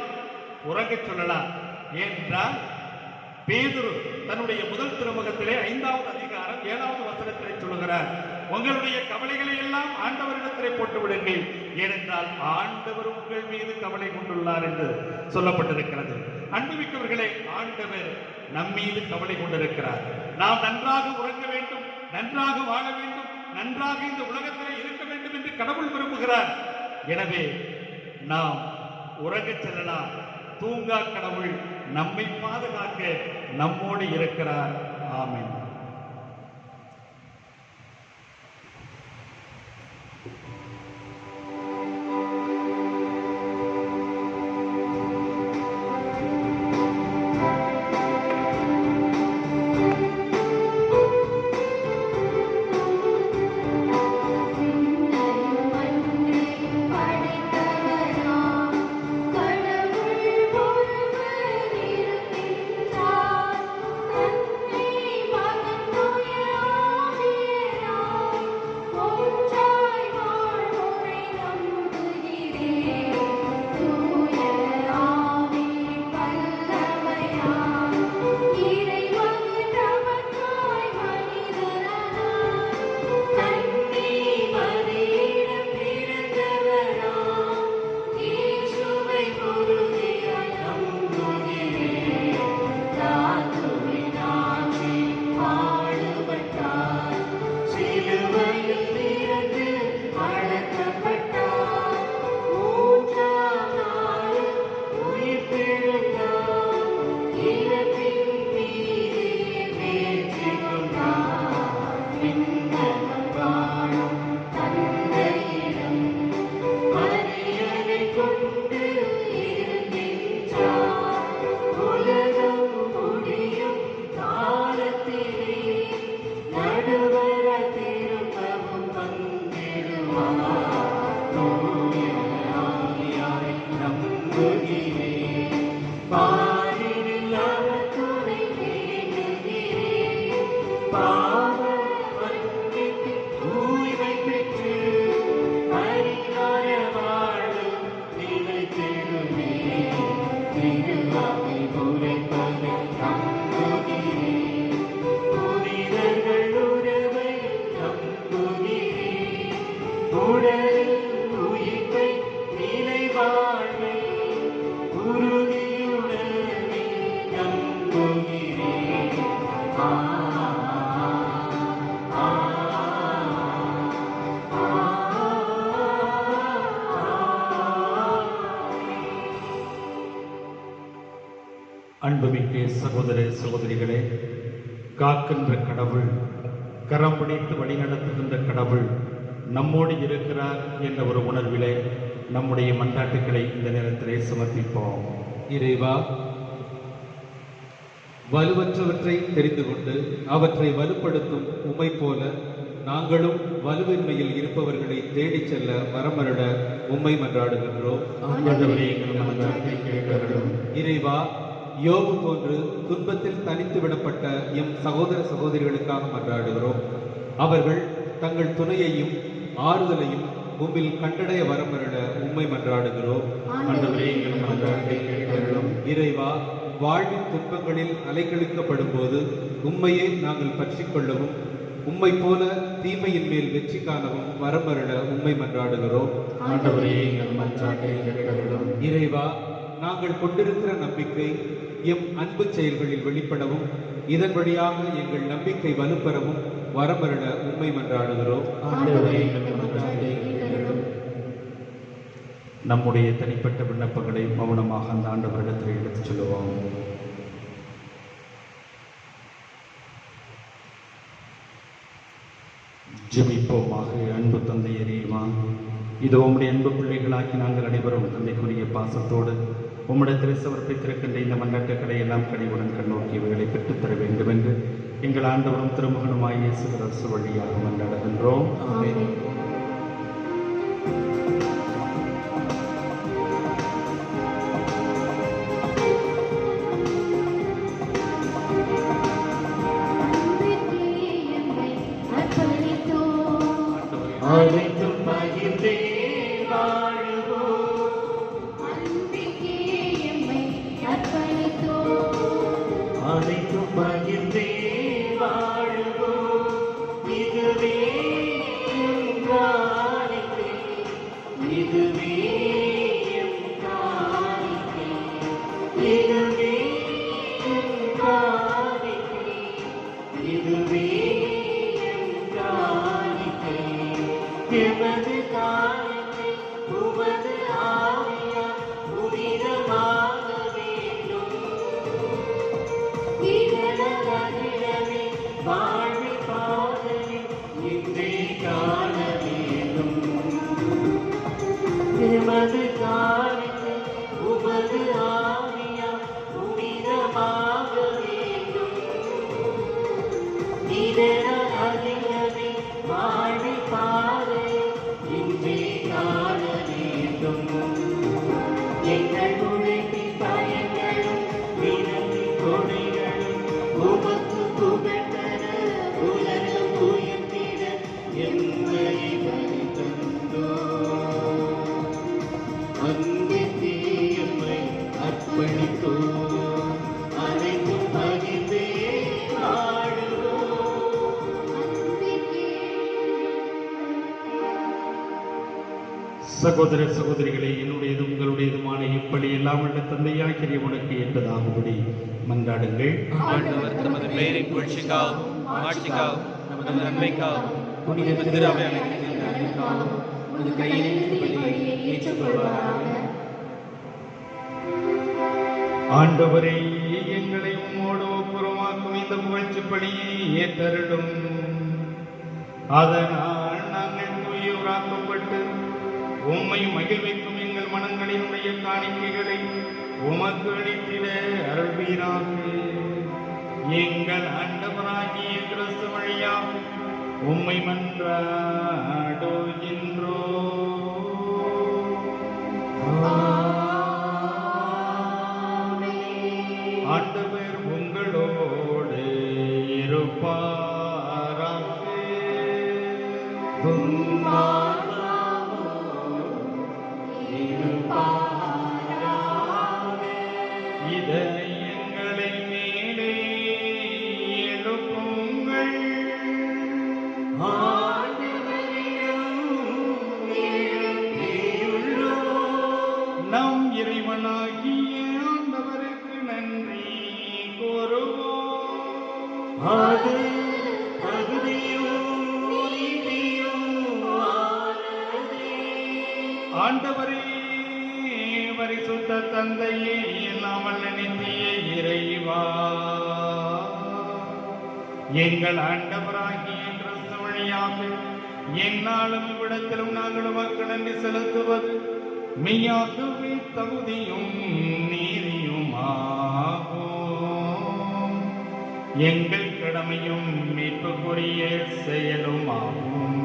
உறங்கச் சொல்லலாம். ஏனென்றால் பேதுரு தன்னுடைய முதல் திருமுகத்திலே 5வது அதிகாரம் 7வது வசனத்திலே சொல்லுகிறார், உங்களுடைய கவலைகளை எல்லாம் ஆண்டவரிடத்திலே போட்டு விடுங்கள், ஏனென்றால் ஆண்டவர் உங்கள் மீது கவலை கொண்டுள்ளார் என்று சொல்லப்பட்டிருக்கிறது. அன்புமிக்கவர்களே, ஆண்டவர் நம் மீது கவலை கொண்டிருக்கிறார். நாம் நன்றாக உறங்க வேண்டும், நன்றாக வாழ வேண்டும், நன்றாக இந்த உலகத்திலே இருக்க வேண்டும் என்று கடவுள் விரும்புகிறார். எனவே நாம் உறங்கச் செல்லலாம். தூங்கா கடவுள் நம்மை பாதுகாக்க நம்மோடு இருக்கிறார். ஆமென். அன்புமிக்க சகோதர சகோதரிகளே, காக்கின்ற கடவுள், கரம் பிடித்து வழிநடத்துகின்ற கடவுள் நம்மோடு இருக்கிறார் என்ற ஒரு உணர்விலே நம்முடைய மன்றாட்டுக்களை இந்த நேரத்திலே சமர்ப்பிப்போம். இறைவா, வலுவற்றவற்றை தெரிந்து கொண்டு அவற்றை வலுப்படுத்தும் உம்மை போல நாங்களும் வலுவின்மையில் இருப்பவர்களை தேடிச் செல்ல வரமருட உம்மை மன்றாடுகின்றோம். ஆண்டவரே, எங்கள் மன்றாட்டை கேட்டருளும். இறைவா, யோபு போன்று துன்பத்தில் தனித்து விடப்பட்ட எம் சகோதர சகோதரிகளுக்காக மன்றாடுகிறோம். அவர்கள் தங்கள் துணையையும் ஆறுதலையும் உம்மில் கண்டடைய வரமருட உம்மை மன்றாடுகிறோம். ஆண்டவரே, எங்கள் மன்றாட்டை கேட்டருளும். இறைவா, வாழ்வின் துன்பங்களில் அலைக்கழிக்கப்படும் போது உம்மையே நாங்கள் பற்றிக் கொள்ளவும் உம்மை போல தீமையின் மேல் வெற்றி காணவும் வரமருட உம்மை மன்றாடுகிறோம். ஆண்டவரே, எங்கள் மன்றாட்டை கேட்டருளும். இறைவா, நாங்கள் கொண்டிருக்கிற நம்பிக்கை எம் அன்பு செயல்களில் வெளிப்படவும் இதன் வழியாக எங்கள் நம்பிக்கை வலுப்பெறவும் வரமருட உம்மை மன்றாடுகிறோம். ஆண்டவரே, எங்கள் மன்றாட்டை கேட்டருளும். நம்முடைய தனிப்பட்ட விண்ணப்பங்களை மௌனமாக அந்த ஆண்டவரிடத்தில் எடுத்துச் சொல்லுவோம். ஜெபிப்போமாக. அன்பு தந்தை இறைவா, இது உம்முடைய அன்பு பிள்ளைகளாக்கி நாங்கள் அனைவரும் தந்தைக்குரிய பாசத்தோடு உம்மிடத்தில் சமர்ப்பித்திருக்கின்ற இந்த மன்னட்டுக்களை எல்லாம் கனிவுடன் கண்ணோக்கி இவைகளை பெற்றுத்தர வேண்டும் என்று எங்கள் ஆண்டவரும் திருமகனுமாய் இயேசு கிறிஸ்து வழியாக மன்றாடுகின்றோம். ஆமென். அனைத்தும் பகிர்ந்தே வாழுவோம். அனைத்தும் பகிர்ந்தே வாழுவோம். இதுவே எம் காணிக்கை, இதுவே எம் காணிக்கை, இதுவே எம் காணிக்கை, இதுவே எம் காணிக்கை. எமது காணிக்கை உமது ஆவியால் புனிதமாக வேண்டும். இதனதிரவே வாழ்வின் பாதையில் இன்றே காண வேண்டும். எமது காணிக்கை உமது ஆவியால் புனிதமாக வேண்டும். இதனதிரவே வாழ்வின் பாதையில் இன்றே காண வேண்டும். எங்கள் உழைப்பின் பயன்களும் தினத்தின் கொடைகளும் உமக்கு புகழ்ந்தன. உலகம் உயர்த்திட எம்மை பலிதந்தோம். அன்பிற்கு எம்மை அர்ப்பணித்தோம். அனைத்தும் பகிர்ந்தே வாழுவோம். சகோதர சகோதரிகளே, என்னுடையதும் உங்களுடையதுமான இப்படி எல்லாம் உள்ள தந்தையாகிய உனக்கு ஏற்றதாகும்படி மன்றாடுங்கள். ஆண்டவர் தமது பெயரின் புகழ்ச்சிக்காகவும் ஆட்சிக்காகவும் நமது நன்மைக்காகவும் புனித திரு அவை அனைத்துக்காகவும் உமது கையிலிருந்து பலியை ஏற்றுக்கொள்வாராக. ஆண்டவரே, எங்களை உம்மோடு ஒப்புரமாக்கும் இந்த புகழ்ச்சி பணியை ஏற்றருளும். அதனால் நாங்கள் தூயோராக்கப்பட்டு உம்மை மகிழ்விக்கும் எங்கள் மனங்களினுடைய காணிக்கைகளை உமக்கு அளித்திட அருள்வீராக. எங்கள் ஆண்டவராகிய கிறிஸ்து வழியாக உம்மை மன்றாடுகின்றோம். ஆண்டவர் உங்களோடு இருப்பாராக. இதயங்களை மேலே எழுப்புங்கள். நம் இறைவனாகிய ஆண்டவருக்கு நன்றி கூறுவோம். அது தகுதியும் நீதியும் ஆனதே. ஆண்டவரே, பரிசுத்த தந்தையே, எல்லாம் வல்ல நித்திய இறைவா, எங்கள் ஆண்டவராகிய கிறிஸ்து வழியாக எந்நாளும் இவ்விடத்திலும் நாங்கள் உமக்கு நன்றி செலுத்துவது மெய்யாகவே தகுதியும் நீதியும் ஆகும். எங்கள் கடமையும் மீட்புக்குரிய செயலும் ஆகும்.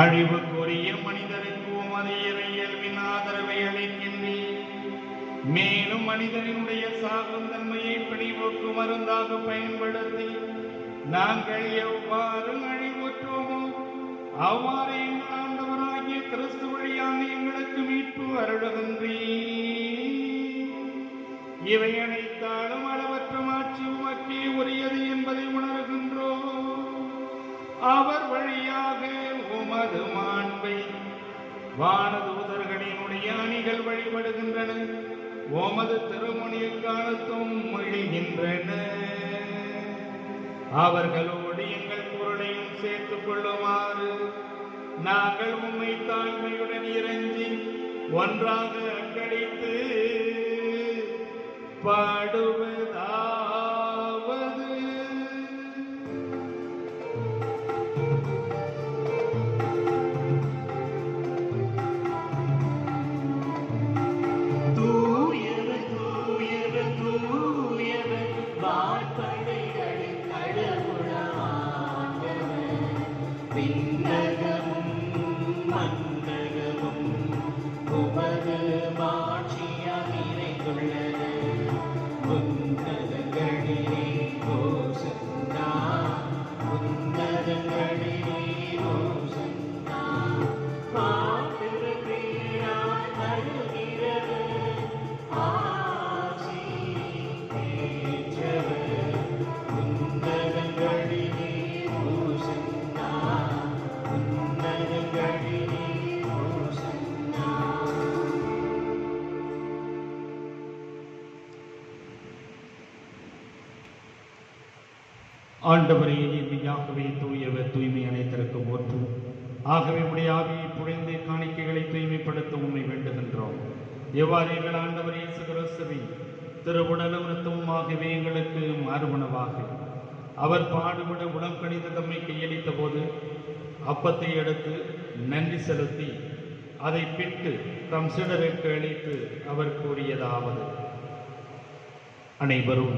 அழிவுக்குரிய மனிதருக்கு உமது இறையியல்பின் ஆதரவை அளிக்கின்றீர். மேலும் மனிதனுடைய சாகும் தன்மையை பிடிபோக்கு மருந்தாக பயன்படுத்தி நாங்கள் எவ்வாறு அழிவுற்றோமோ அவ்வாறு எங்கள் ஆண்டவராகிய கிறிஸ்து வழியாக எங்களுக்கு மீட்பு அருளுகின்றீர். இவை அனைத்தாலும் அளவற்ற மாட்சி உமக்கே உரியது என்பதை உணர்கின்றோம். அவர் வழியாக உமது மாண்பை வானதூதர்களினுடைய அணிகள் வழிபடுகின்றன. உமது திருமுனில் காலத்தும் மொழிகின்றன. அவர்களோடு எங்கள் பொருளையும் சேர்த்துக் கொள்ளுமாறு நாங்கள் உம்மை தாழ்மையுடன் இறங்கி ஒன்றாக அக்களித்து பாடுவதாவது. தூயவர் தூயவர் தூயவர் வான்படைகளின் கடவுளானவர். விண்ணகமும் மண்ணகமும் உமது மாட்சியால் நிறைந்துள்ளன. உன்னதங்களிலே ஓசன்னா, உன்னதங்களிலே ஓசன்னா. ஆண்டவர் பெயரால் வருகிறவர் ஆசி பெற்றவர். உன்னதங்களிலே ஓசன்னா, உன்னதங்களிலே ஓசன்னா. ஆண்டவரே, இன்மையாகவே தூயவர், தூய்மை அனைத்திற்கும் ஒன்று. ஆகவே உடைய ஆவியை புழைந்து காணிக்கைகளை தூய்மைப்படுத்த உண்மை வேண்டுகின்றோம். எவ்வாறு எங்கள் ஆண்டவர் இயேசு கிறிஸ்துவின் திருவுடலும் இரத்தமுமாகவே எங்களுக்கு மாறுபனவாக அவர் பாடுபட உடம் கணித தம்மை கையளித்த போது அப்பத்தை எடுத்து நன்றி செலுத்தி அதை பிட்டு தம் சீடருக்கு அளித்து அவர் கூறியதாவது: அனைவரும்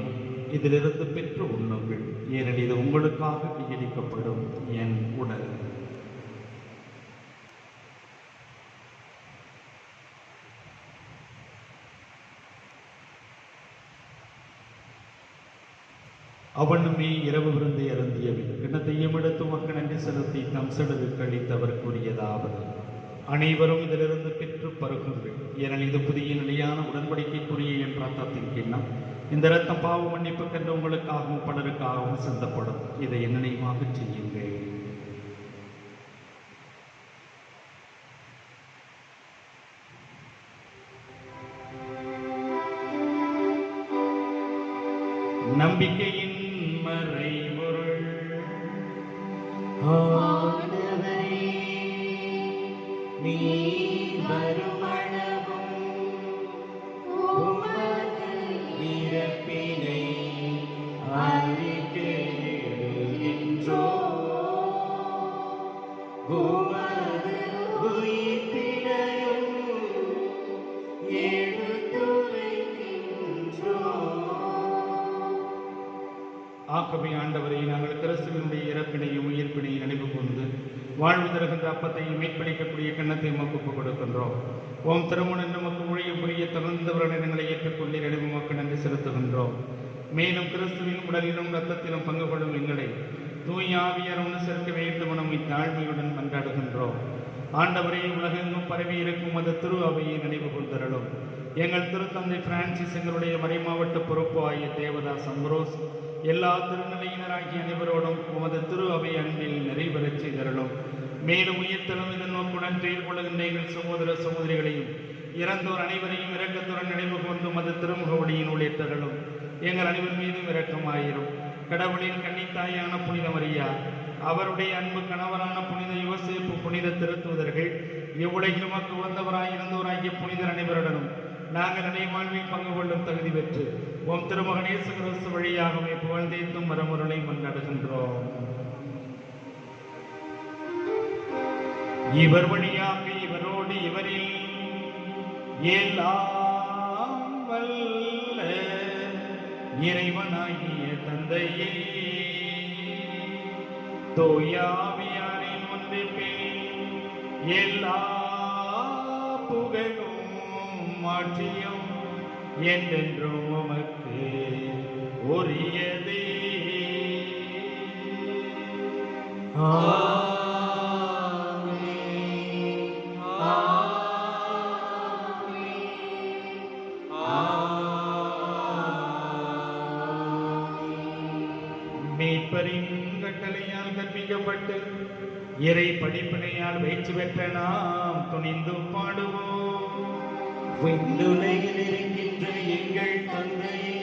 இதிலிருந்து பெற்று உண்ணுங்கள், ஏனெனில் இது உங்களுக்காக கையளிக்கப்படும் என் உடல். அவனுமே இரவு விருந்தை அருந்தியவின் கிண்ணத்தையும் எடுத்து மக்கள் நன்றி செலுத்தி தம் சீடருக்கு அளித்து அவர் கூறியதாவது: அனைவரும் இதிலிருந்து பெற்று பருகுங்கள், ஏனெனில் இது புதிய நிலையான உடன்படிக்கைக்குரிய என் ரத்தத்தின் கிண்ணம். இந்த இரத்தம் பாவ மன்னிப்புக்கென்று உங்களுக்காகவும் பலருக்காகவும் சிந்தப்படும். இதை என் நினைவாக செய்யுங்கள். நம்பிக்கையின் மறைபொருள். ஆண்டவரே, நீர் வருமளவும் உமது இறப்பினை அறிக்கையிடுகின்றோம். உமது உயிர்ப்பினையும் எடுத்துரைக்கின்றோம். ஆகவே ஆண்டவரை, நாங்கள் கிறிஸ்துவினுடைய இறப்பினையும் உயிர்ப்பினையும் நினைவு கொண்டு வாழ்வு தருகின்ற அப்பத்தையும் மீட்பளிக்கக்கூடிய கிண்ணத்தை உமக்கு ஒப்புக் கொடுக்கின்றோம். ஓம் திருமணம் நமக்கு ஊழியம் புரிய தகுந்தவர்களை எங்களை ஏற்றுக்கொண்டு நினைவு உமக்கு நன்றி செலுத்துகின்றோம். மேலும் கிறிஸ்துவின் உடலிலும் இரத்தத்திலும் பங்கு கொள்ளும் எங்களை தூய் ஆவியார் ஒன்று சேர்க்க வேண்டும் என தாழ்மையுடன் மன்றாடுகின்றோம். ஆண்டவரே, உலகெங்கும் பரவி இருக்கும் அது திரு அவையை நினைவு கொண்டருளும். எங்கள் திருத்தந்தை பிரான்சிஸ், எங்களுடைய மறைமாவட்ட பொறுப்பு ஆகிய தேவதாஸ் அம்ரோஸ், எல்லா திருநிலையினராகிய அனைவரோடும் உமது திரு அவை அன்பில் நிறைவேறச் செய்தருளும். மேலும் உயிர்த்தலும் இதன் நோக்குடன் துயில் கொள்ளுகின்ற எங்கள் சகோதர சகோதரிகளையும் இறந்தோர் அனைவரையும் இரக்கத்துடன் நினைவு கொண்டு உமது திருமுக ஒளியின் ஊழியத்தருளும். எங்கள் அனைவர் மீதும் இரக்கமாயிரும். கடவுளின் கன்னித்தாயான புனித மரியா, அவருடைய அன்பு கணவரான புனித யோசேப்பு, புனித திருத்தூதர்கள், இவ்வுலகில் உமக்கு உகந்தவராய் இருந்தோராகிய புனிதர் அனைவருடனும் நாங்கள் நினை வாழ்வில் பங்கு கொள்ளும் தகுதி பெற்று உம் திருமகன் இயேசு கிறிஸ்து வழியாகவே புகழ்ந்தேத்தும் மரமுருளை கொண்டாடுகின்றோம். இவர் வழியாக இவரோடு இவரில் எல்லாம் வல்ல இறைவனாகிய தந்தையே, தூயாவியாரின் ஒன்றிப்பில் எல்லா புகழும் மாற்றியும் என்றென்றும் உமக்கு உரியதே. மீட்பரின் கட்டளையால் கற்பிக்கப்பட்டு இறை படிப்பினையால் வெற்றி பெற்ற நாம் துணிந்து பாடுவோம். விண்ணுலகில் இருக்கின்ற எங்கள் தந்தையே,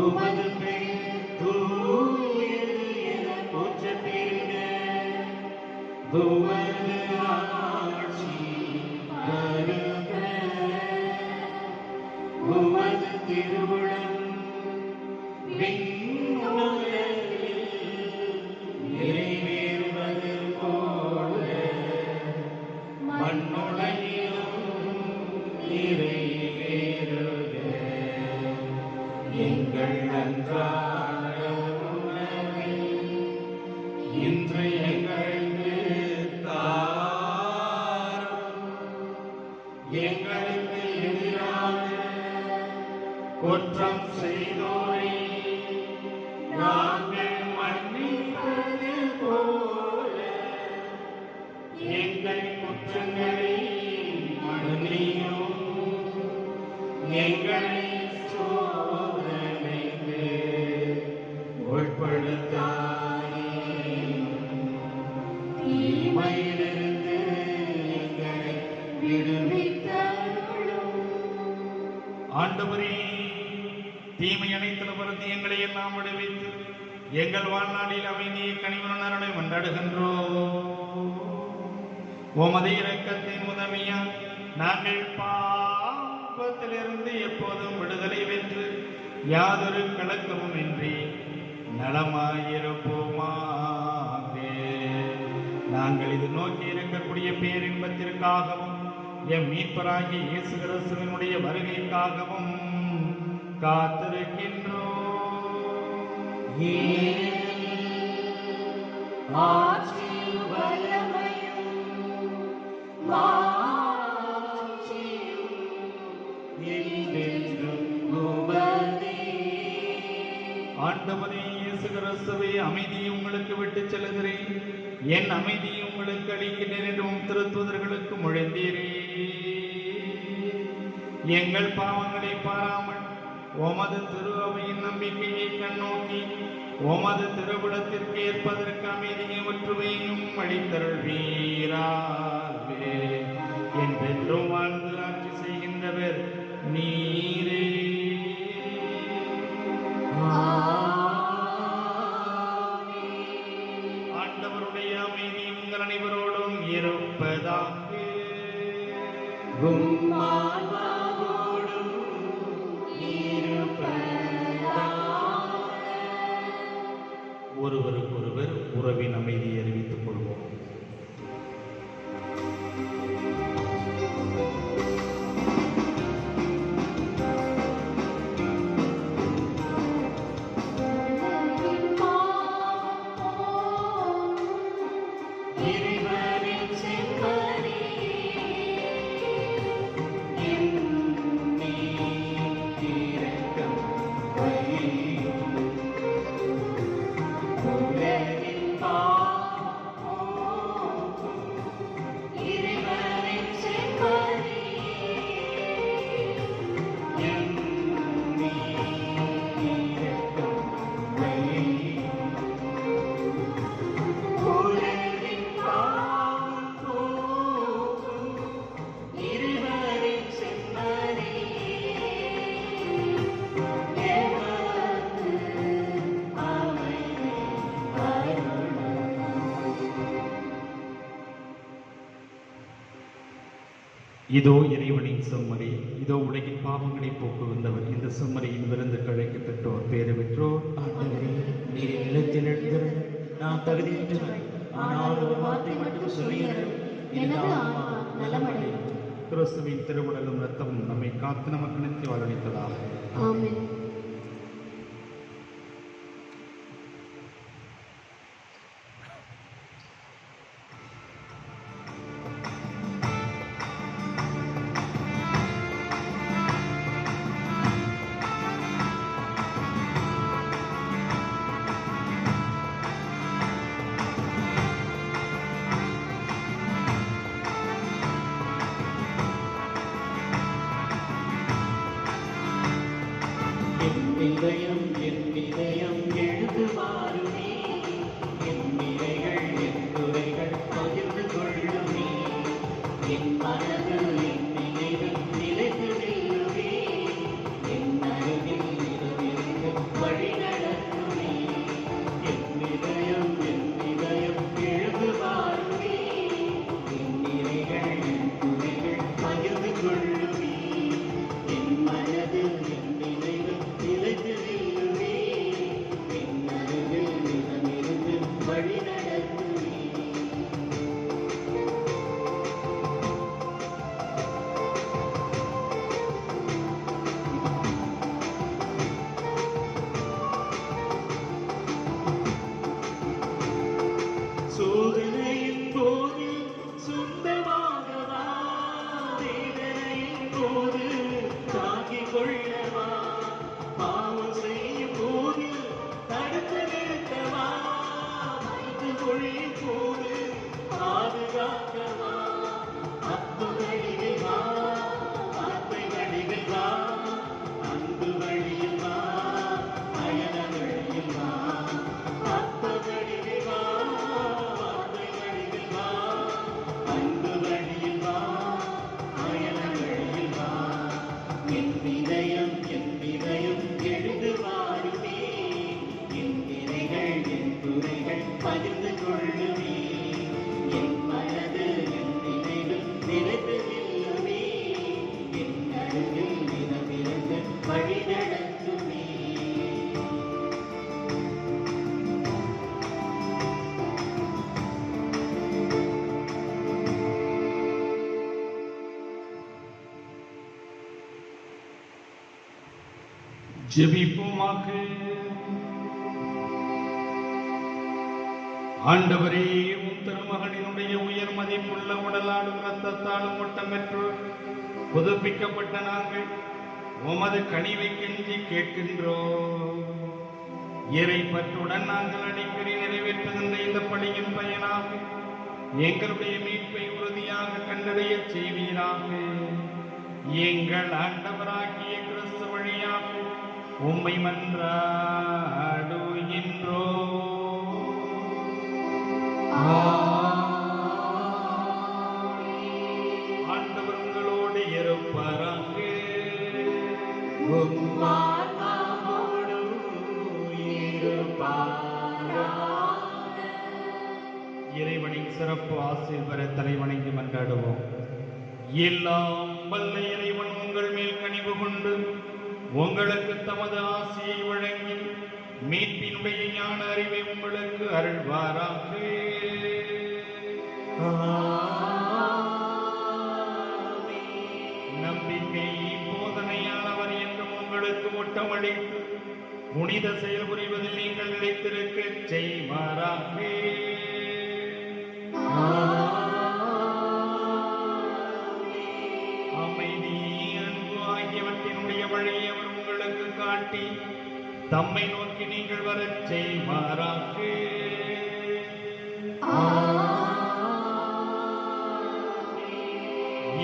உமது பெயர் தூயது என போற்றப் பெறுக. உமது ஆட்சி வருக. உமது திருவுளம் விண்ணுலகில் நிறைவேறுவது போல மண்ணுலகிலும் நிறைவேறுக. எங்கள் அன்றாட உணவை இன்று எங்களுக்கு தாரும். எங்களுக்கு எதிராக குற்றம் செய்தோரை நாங்கள் மன்னிப்பது போல எங்கள் குற்றங்களை மன்னியும். எங்களை சோதனைக்கு உட்படுத்தாதேயும். தீமையிலிருந்து எங்களை விடுவித்தருளும். ஆண்டவரே, தீமை அனைத்திலும் வருந்தி எங்களை எல்லாம் விடுவித்து எங்கள் வாழ்நாளில் அமைதியை கனிவுடன் அருளை கொண்டாடுகின்றோம். உமது இரக்கத்தின் உதவியால் நாங்கள் பாவத்திலிருந்து எப்போதும் விடுதலை பெற்று யாதொரு கலக்கமும் இன்றி நலமாயிருப்போமாக. நாங்கள் இது நோக்கி இருக்கக்கூடிய பேரின்பத்திற்காகவும் எம் மீட்பராகிய இயேசு கிறிஸ்துவினுடைய வருகைக்காகவும் காத்திருக்கின்றோம். ஆட்சியும் வல்லமையும் மாட்சியும் என்றென்றும் உமதே. ஆண்டவரே இயேசு கிறிஸ்துவே, அமைதியை உங்களுக்கு விட்டுச் செல்கிறேன், என் அமைதியை உங்களுக்கு அளிக்கிறேன் என்று உம் திருத்தூதர்களுக்கு மொழிந்தீரே. எங்கள் பாவங்களை பாராமல் உமது திரு அவையின் நம்பிக்கையை கண்ணோக்கி உமது திருவிடத்திற்கு ஏற்பதற்கு அமைதியை ஒற்றுமையும் அளித்தருள்வீராக. என்றென்றும் வாழ்ந்து ஆட்சி செய்கின்றவர் நீரே. ஆண்டவருடைய அமைதி உங்கள் அனைவரோடும் இருப்பதாக. உம்மாவோடும் இருப்பதாக. ஒருவருக்கொருவர் உறவின் அமைதியை அறிவித்துக் கொள்வோம். இறைவனின் செம்மறியே, எம்மீது இரக்கம் வையும். உலகின் பாவம் போக்கும் இறைவனின் செம்மறியே, எம்மீது இரக்கம் வையும். உலகின் பாவம் போக்கும் இறைவனின் செம்மறியே, எமக்கு அமைதி அருளும். இதோ இறைவனின் செம்மறி, இதோ உலகின் பாவங்களை போக்குகின்றவர். இந்த செம்மறியின் விருந்து கழைக்கு பெற்றோர் பேறு பெற்றோர். ஆண்டவரே, நீர் நிலத்தில் எழுந்திருந்து நான் தகுதியற்றவன், ஆனால் ஒரு வார்த்தை மட்டும் சொல்லியது எனது ஆன்மா நலமடையும். கிறிஸ்துவின் திருவுடலும் இரத்தமும் நம்மை காத்து நமக்கு நித்திய வாழ்வளிப்பதாக. ஆமென். என் இதயம் எழுதுவாருமே, என் நிறைகள் என் துறைகள் பகிர்ந்து கொள்ளுமே, என் மனது என் நினைவில் நிலைத்து நில்லுமே, என் அருகில் இரவிருந்து வழி நடத்துமே. என் இதயம் எழுதுவாருமே, என் நிறைகள் என் துறைகள் பகிர்ந்து கொள்ளுமே, என் மனது என் நினைவில் நிலைத்து நில்லுமே, என் அருகில் இரவிருந்து வழி நடத்துமே. சோதனையின் போது சொந்தமாகவா, வேதனையின் போது தாங்கிக் கொள்ளவா, பாவம் செய்யும் போது தடுத்து நிறுத்தவா, மனித மொழியின் போது பாதுகாக்கவா, அப்பு வழியில் வா, வார்த்தை வழியில் வா, அன்பு வழியில் வா, பயண வழியில் வா, அப்பு வழியில் வா, வார்த்தை வழியில் வா, அன்பு வழியில் வா, பயண வழியில் வா. என் இதயம் எழுதுவாருமே, என் நிறைகள் என் துறைகள் பகிர்ந்து கொள்ளுமே, என் மனது என் நினைவில் நிலைத்து நில்லுமே, என் அருகில் நிலவிருந்து வழி நடத்துமே. ஜெபிப்போமாக. ஆண்டவரே, உம் திருமகனினுடைய உயர் மதிப்புள்ள உடலாலும் இரத்தத்தாலும் ஓட்டம் பெற்று புதுப்பிக்கப்பட்ட நாங்கள் உமது கனிவை கெஞ்சி கேட்கின்றோம். இறை பற்றுடன் நாங்கள் அடிக்கடி நிறைவேற்றுகின்ற இந்த பணியின் பயனாக எங்களுடைய மீட்பை உறுதியாக கண்டடைய செய்வீராக. எங்கள் ஆண்டவராகிய கிறிஸ்து வழியாக உம்மை மன்றாடுகின்றோ. ஆண்டவர் உங்களோடு இருப்பாராக. இறைவனின் சிறப்பு ஆசீர் பெற தலைவணங்கி மன்றாடுவோம். எல்லாம் வல்ல இறைவன் உங்கள் மேல் கனிவு கொண்டு உங்களுக்கு தமது ஆசியை வழங்கி மீட்பினுடைய ஞான அறிவை உங்களுக்கு அருள்வாராக. நம்பிக்கை போதனையானவர் என்றும் உங்களுக்கு முட்டமளித்து புனித செயல் புரிவதில் நீங்கள் நிலைத்திருக்க செய்வாராக. அமைதி, அன்பு ஆகியவற்றினுடைய வழியை அவர் உங்களுக்கு காட்டி தம்மை நோக்கி நீங்கள் வரச் செய்வாராக.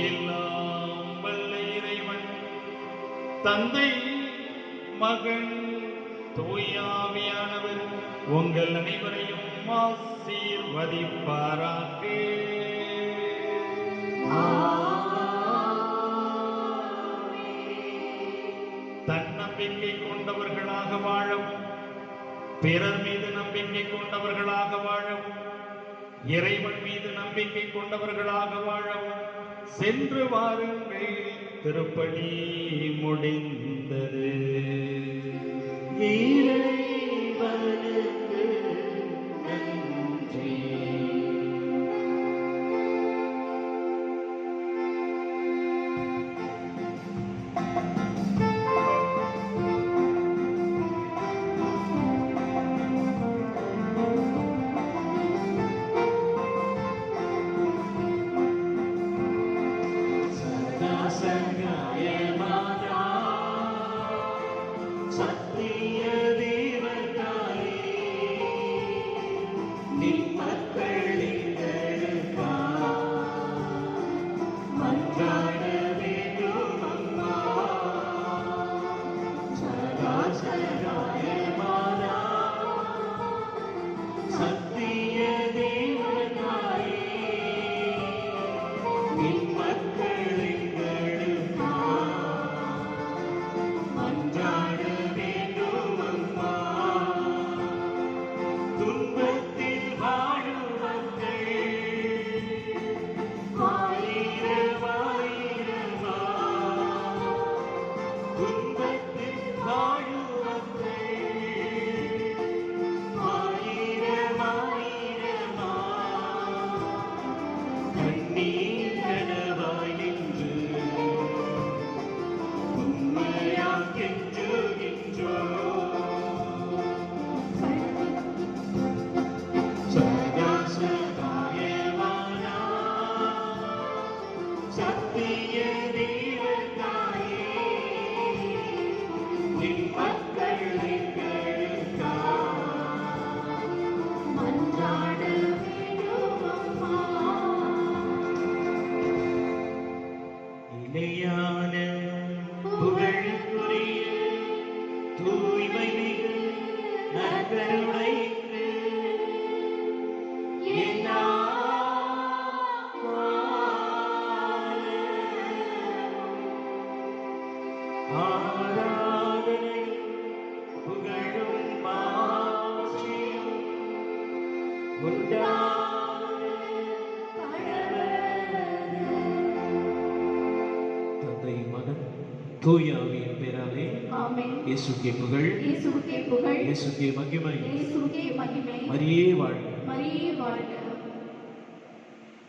எல்லாம் வல்ல இறைவன் தந்தை, மகன், தூயாவியானவர் உங்கள் அனைவரையும் ஆசீர்வதிப்பாராக. தன்னம்பிக்கை கொண்டவர்களாக வாழவும், பிறர் மீது நம்பிக்கை கொண்டவர்களாக வாழவும், இறைவன் மீது நம்பிக்கை கொண்டவர்களாக வாழவும் சென்று வாருங்கள். திருப்பலி முடிந்தது. இறைவனுக்கு நன்றி. சர்வசகாய மாதா, சத்திய தேவதாயே, நின் மக்களுக்காக மன்றாட வேண்டும் அம்மா. சதா சகாயமானா சத்திய தேவனாயே நின் மக்களுங்களுக்கா மன்றாட வேண்டும் அம்மா துன்பத்தில் வாழும் மக்கள் ஆயிரமாயிரமா துன்பத்தில் வாழும் மக்கள் ஆயிரமாயிரமா கண்ணீர் கனவாய் நின்று உண்மையாய் கெஞ்சுகின்றோம். சதா சகாயமானா சத்திய தேவனாயே நின் மக்களுங்களுக்கா மன்றாட வேண்டும் அம்மா. நிலையான புகழுக்குரிய தூய்மை மிகு நற்கருணைக்கு ஆராதனை புகழும் மாட்சியும் உண்டாக தந்தை மகன் தூய ஆவியின் பேராலே ஆமென். இயேசுக்கே புகழ், இயேசுவுக்கே புகழ், இயேசுக்கே மகிமை. இயேசுவுக்கே மகிமை. மரியே வாழ்க. மரியே வாழ்க.